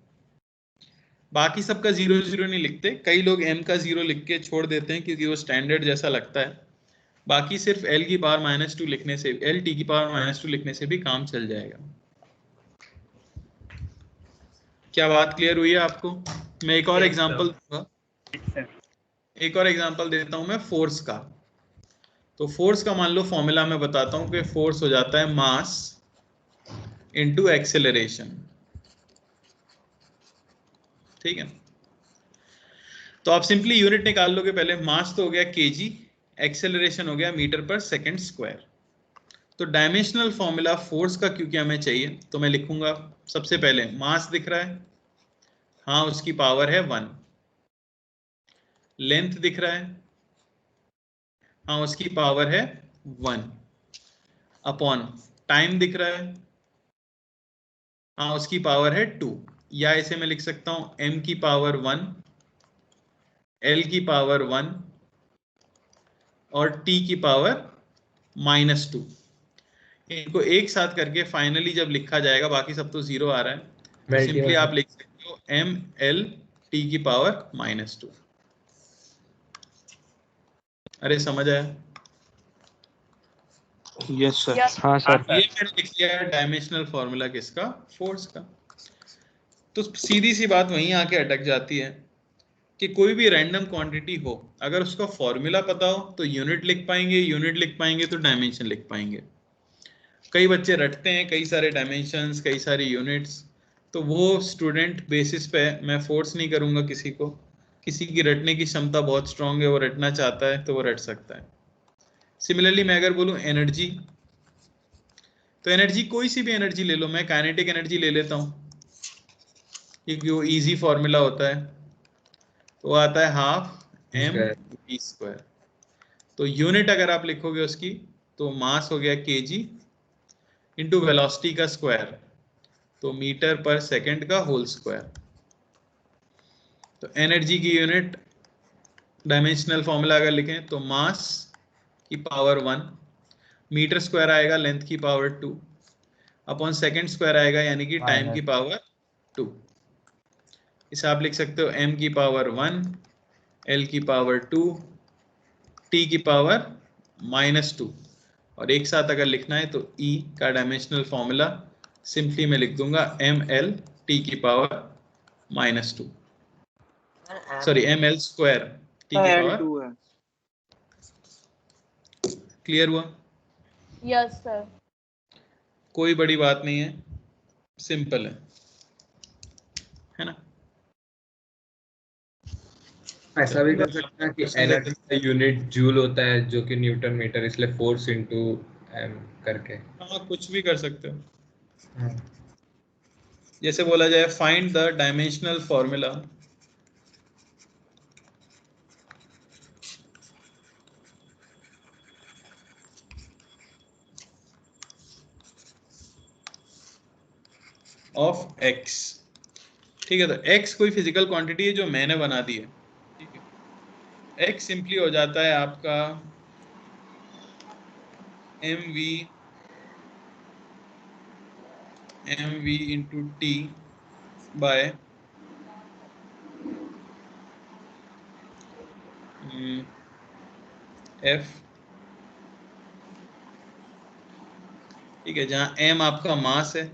बाकी सबका 0 0 नहीं लिखते, कई लोग m का 0 लिख के छोड़ देते हैं क्योंकि वो स्टैंडर्ड जैसा लगता है। बाकी सिर्फ L की पावर -2 लिखने से, L टी की पावर -2 लिखने से भी काम चल जाएगा। क्या बात क्लियर हुई है आपको? मैं एक और एग्जांपल दूंगा, एक और एग्जांपल देता हूं मैं फोर्स का। तो फोर्स का मान लो फॉर्मूला मैं बताता हूं कि फोर्स हो जाता है मास इनटू एक्सेलरेशन, ठीक है। तो आप सिंपली यूनिट निकाल लोगे, पहले मास तो हो गया kg, एक्सेलरेशन हो गया मीटर पर सेकंड स्क्वायर। तो डायमेंशनल फॉर्मूला फोर्स का क्योंकि हमें चाहिए, तो मैं लिखूंगा सबसे पहले मास दिख रहा है, हाँ उसकी पावर है 1। लेंथ दिख रहा है, हाँ उसकी पावर है 1 अपॉन टाइम दिख रहा है, हाँ उसकी पावर है 2। या इसे मैं लिख सकता हूं m की पावर 1, l की पावर 1 और t की पावर -2। इनको एक साथ करके फाइनली जब लिखा जाएगा, बाकी सब तो 0 आ रहा है, तो सिंपली आप लिख सकते हो m l t की पावर -2। अरे समझ आया? Yes sir. हाँ सर। ये मैंने लिख लिया है डायमेंशनल फॉर्मूला किसका? फोर्स का। तो तो सीधी सी बात वहीं आके अटक जाती है कि कोई भी रैंडम क्वांटिटी हो, अगर उसका फॉर्मूला पता हो तो यूनिट लिख पाएंगे, यूनिट लिख पाएंगे तो डायमेंशन लिख पाएंगे। कई बच्चे रटते हैं कई सारे डायमेंशंस, कई सारी यूनिट्स, तो वो स्टूडेंट बेसिस पे मैं फोर्स नहीं करूंगा किसी को। किसी की रटने की क्षमता बहुत स्ट्रांग है, वो रटना चाहता है तो वो रट सकता है। सिमिलरली मैं अगर बोलूं एनर्जी, तो एनर्जी कोई सी भी एनर्जी ले लो, मैं काइनेटिक एनर्जी ले लेता हूं क्योंकि वो इजी फॉर्मूला होता है, तो वो आता है हाफ एम वी स्क्वायर। तो यूनिट अगर आप लिखोगे उसकी तो मास हो गया केजी इंटू वेलोसिटी का स्क्वायर, तो मीटर पर सेकंड का होल स्क्वायर। तो एनर्जी की यूनिट डायमेंशनल फॉर्मूला अगर लिखें तो मास की पावर 1, मीटर स्क्वायर आएगा लेंथ की पावर 2 अपॉन सेकंड स्क्वायर आएगा यानी कि टाइम की पावर 2। इसे आप लिख सकते हो m की पावर 1, l की पावर 2, t की पावर -2। और एक साथ अगर लिखना है तो E का डायमेंशनल फॉर्मूला सिंपली मैं लिख दूंगा ml t की power -2, sorry ml square t की पावर। क्लियर हुआ? Yes sir. कोई बड़ी बात नहीं है, सिंपल है ना? ऐसा भी कर सकते हैं कि एनर्जी का यूनिट जूल होता है जो कि न्यूटन मीटर, इसलिए फोर्स इनटू एम करके। हाँ कुछ भी कर सकते हो। जैसे बोला जाए find the dimensional formula of x। ठीक है, तो x कोई फिजिकल क्वांटिटी है जो मैंने बना दी है। ठीक है, x सिंपली हो जाता है आपका mv into T by f। ठीक है, जहां m आपका मास है,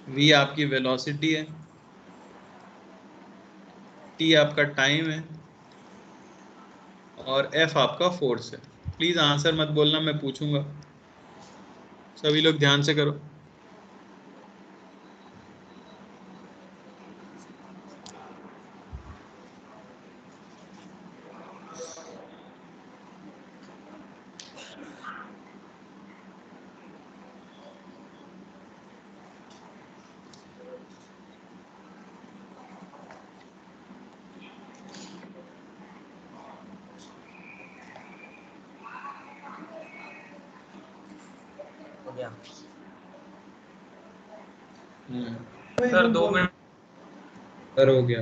v आपकी वेलोसिटी है, t आपका टाइम है और f आपका फोर्स है। प्लीज आंसर मत बोलना, मैं पूछूंगा, सभी लोग ध्यान से करो। सर 2 मिनट सर हो गया।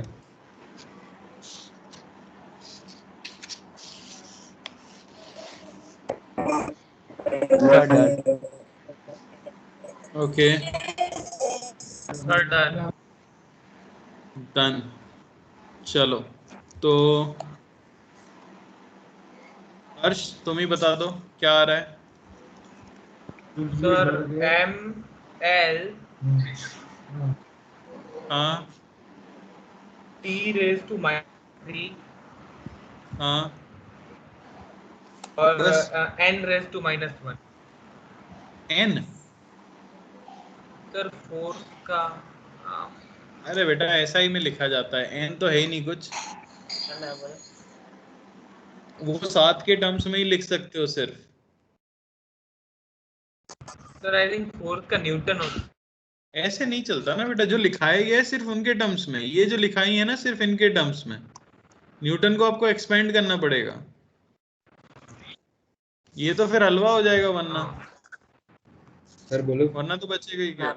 Okay sir done. डन। चलो तो हर्ष तुम ही बता दो क्या आ रहा है। सर एम एल हाँ टी रेज टू -3 हाँ और बस n raise to -1। n। Sir force का अरे बेटा ऐसा ही में लिखा जाता है, n तो है ही नहीं कुछ, वो 7 के टर्म्स में ही लिख सकते हो सिर्फ। सर आई थिंक फोर्स का न्यूटन होता है। ऐसे नहीं चलता ना बेटा, जो लिखाया गया है सिर्फ उनके टर्म्स में, ये जो लिखाई है ना सिर्फ इनके टर्म्स में, न्यूटन को आपको एक्सपेंड करना पड़ेगा, ये तो फिर हलवा हो जाएगा वरना। सर बोलो। वरना तो बचेगा ही क्या?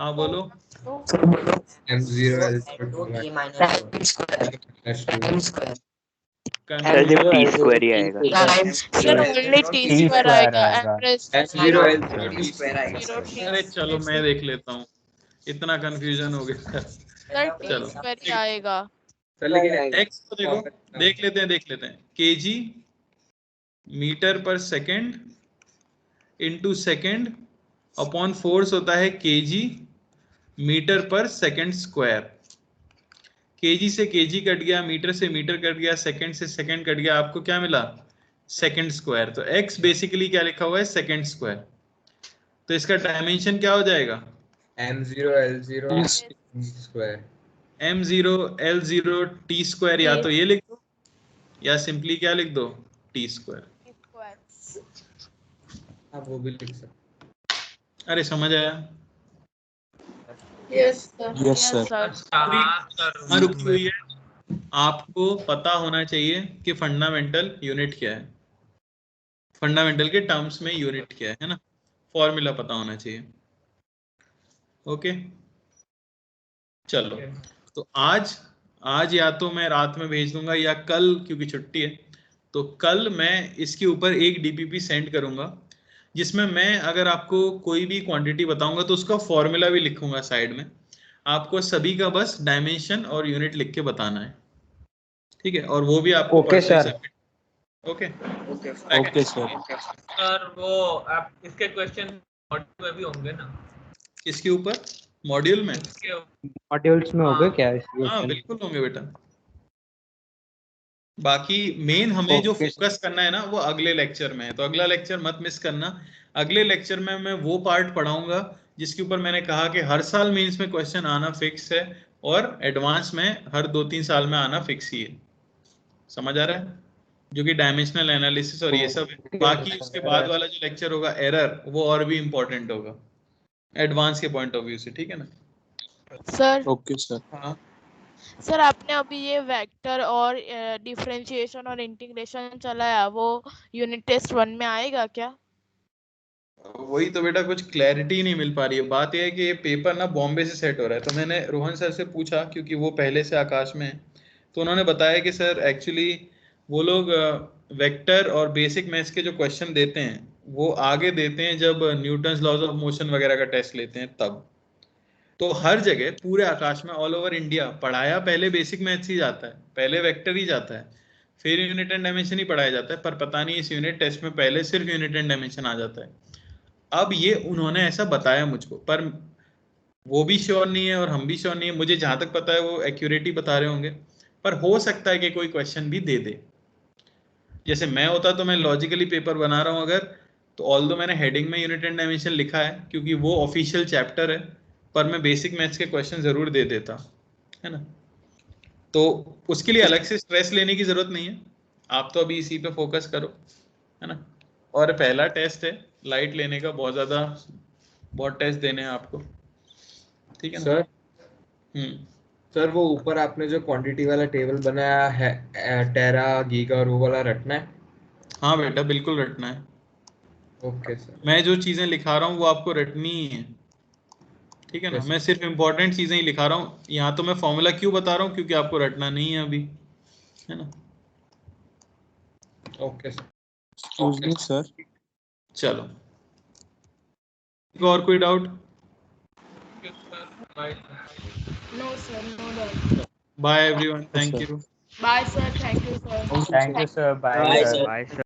हाँ बोलो। m0 सर जो टी स्क्वायर ही आएगा। सर ओनली टी स्क्वायर आएगा, अरे चलो मैं देख लेता हूँ, इतना कंफ्यूजन हो गया। सर टी चलो स्क्वायर ही आएगा। सर लेकिन x को देखो, देख लेते हैं केजी मीटर पर second into second upon force होता है केजी मीटर पर सेकंड स्क्वायर। केजी से केजी कट गया, मीटर से मीटर कट गया, सेकंड से सेकंड कट गया, आपको क्या मिला? Second square. तो x बेसिकली क्या लिखा हुआ है? Second square. तो इसका डायमेंशन क्या हो जाएगा? m0 l0 square, m0 l0 t square. या तो ये लिख दो या सिंपली क्या लिख दो? t square. आप वो भी लिख सकते। अरे समझ आया? Yes sir. Yes sir. हाँ, रुकी हुई है। आपको पता होना चाहिए कि फंडामेंटल यूनिट क्या है, फंडामेंटल के टर्म्स में यूनिट क्या है ना? फॉर्मूला पता होना चाहिए। ओके चलो, तो आज या तो मैं रात में भेज दूंगा या कल, क्योंकि छुट्टी है तो कल मैं इसके ऊपर एक डीपीपी सेंड करूंगा, जिसमें मैं अगर आपको कोई भी क्वांटिटी बताऊंगा तो उसका फॉर्मूला भी लिखूंगा साइड में। आपको सभी का बस डायमेंशन और यूनिट लिख के बताना है, ठीक है? और वो भी आपको okay sir. Okay okay sir. Sir वो आप इसके क्वेश्चन मॉड्यूल में भी होंगे ना? इसके ऊपर मॉड्यूल में? मॉड्यूल्स में होगा क्या? हाँ बिल्कुल होंगे बेटा। बाकी मेन हमें जो फोकस करना है ना वो अगले लेक्चर में है, तो अगला लेक्चर मत मिस करना। अगले लेक्चर में मैं वो पार्ट पढ़ाऊंगा जिसके ऊपर मैंने कहा कि हर साल मेंस में क्वेश्चन आना फिक्स है और एडवांस में हर 2-3 साल में आना फिक्स ही है। समझ आ रहा है? जो कि डायमेंशनल एनालिसिस और ये सब है। बाकी उसके बाद वाला जो लेक्चर होगा एरर, वो और भी इम्पोर्टेंट होगा एडवांस के पॉइंट ऑफ व्यू से, ठीक है ना? Sir okay sir. हाँ सर, आपने अभी ये वेक्टर और डिफरेंशिएशन और इंटीग्रेशन चलाया, वो यूनिट टेस्ट 1 में आएगा क्या? वही तो बेटा, कुछ क्लैरिटी नहीं मिल पा रही है। बात यह है कि ये पेपर ना बॉम्बे से सेट हो रहा है, तो मैंने रोहन सर से पूछा क्योंकि वो पहले से आकाश में है, तो उन्होंने बताया कि सर एक्चुअली वो लोग वेक्टर और बेसिक मैथ्स के जो क्वेश्चन देते हैं वो आगे देते हैं जब न्यूटन्स लॉज ऑफ मोशन वगैरह का टेस्ट लेते हैं तब। तो हर जगह पूरे आकाश में ऑल ओवर इंडिया पढ़ाया पहले बेसिक मैथ्स ही जाता है, पहले वेक्टर ही जाता है, फिर यूनिट एंड डायमेंशन ही पढ़ाया जाता है। पर पता नहीं इस यूनिट टेस्ट में पहले सिर्फ यूनिट एंड डायमेंशन आ जाता है। अब ये उन्होंने ऐसा बताया मुझको, पर वो भी श्योर नहीं है और हम भी श्योर नहीं है। मुझे जहां तक पता है वो एक्यूरेट ही बता रहे होंगे, पर हो सकता है कि कोई क्वेश्चन भी दे दे। जैसे मैं होता तो मैं लॉजिकली पेपर बना रहा हूं अगर, तो ऑल्दो मैंने हेडिंग में यूनिट एंड डायमेंशन लिखा है क्योंकि वो ऑफिशियल चैप्टर है, पर मैं बेसिक मैथ्स के क्वेश्चन जरूर दे देता, है ना? तो उसके लिए अलग से स्ट्रेस लेने की जरूरत नहीं है, आप तो अभी इसी पे फोकस करो, है ना? और पहला टेस्ट है, लाइट लेने का, बहुत टेस्ट देने हैं आपको, ठीक है ना? सर सर वो ऊपर आपने जो क्वांटिटी वाला टेबल बनाया है, टेरा गीगा और वो वाला रटना है? हाँ बेटा बिल्कुल रटना है। Okay sir. मैं जो चीजें लिखा रहा हूँ वो आपको रटनी ही है, ठीक है ना? मैं सिर्फ इंपॉर्टेंट चीजें ही लिखा रहा हूँ यहाँ। तो मैं फॉर्मूला क्यों बता रहा हूँ? क्योंकि आपको रटना नहीं है अभी, है ना? Okay sir. Excuse me sir. चलो, और कोई doubt? No sir, no doubt. Bye everyone, thank you. Bye sir, thank you sir. Thank you sir, bye sir.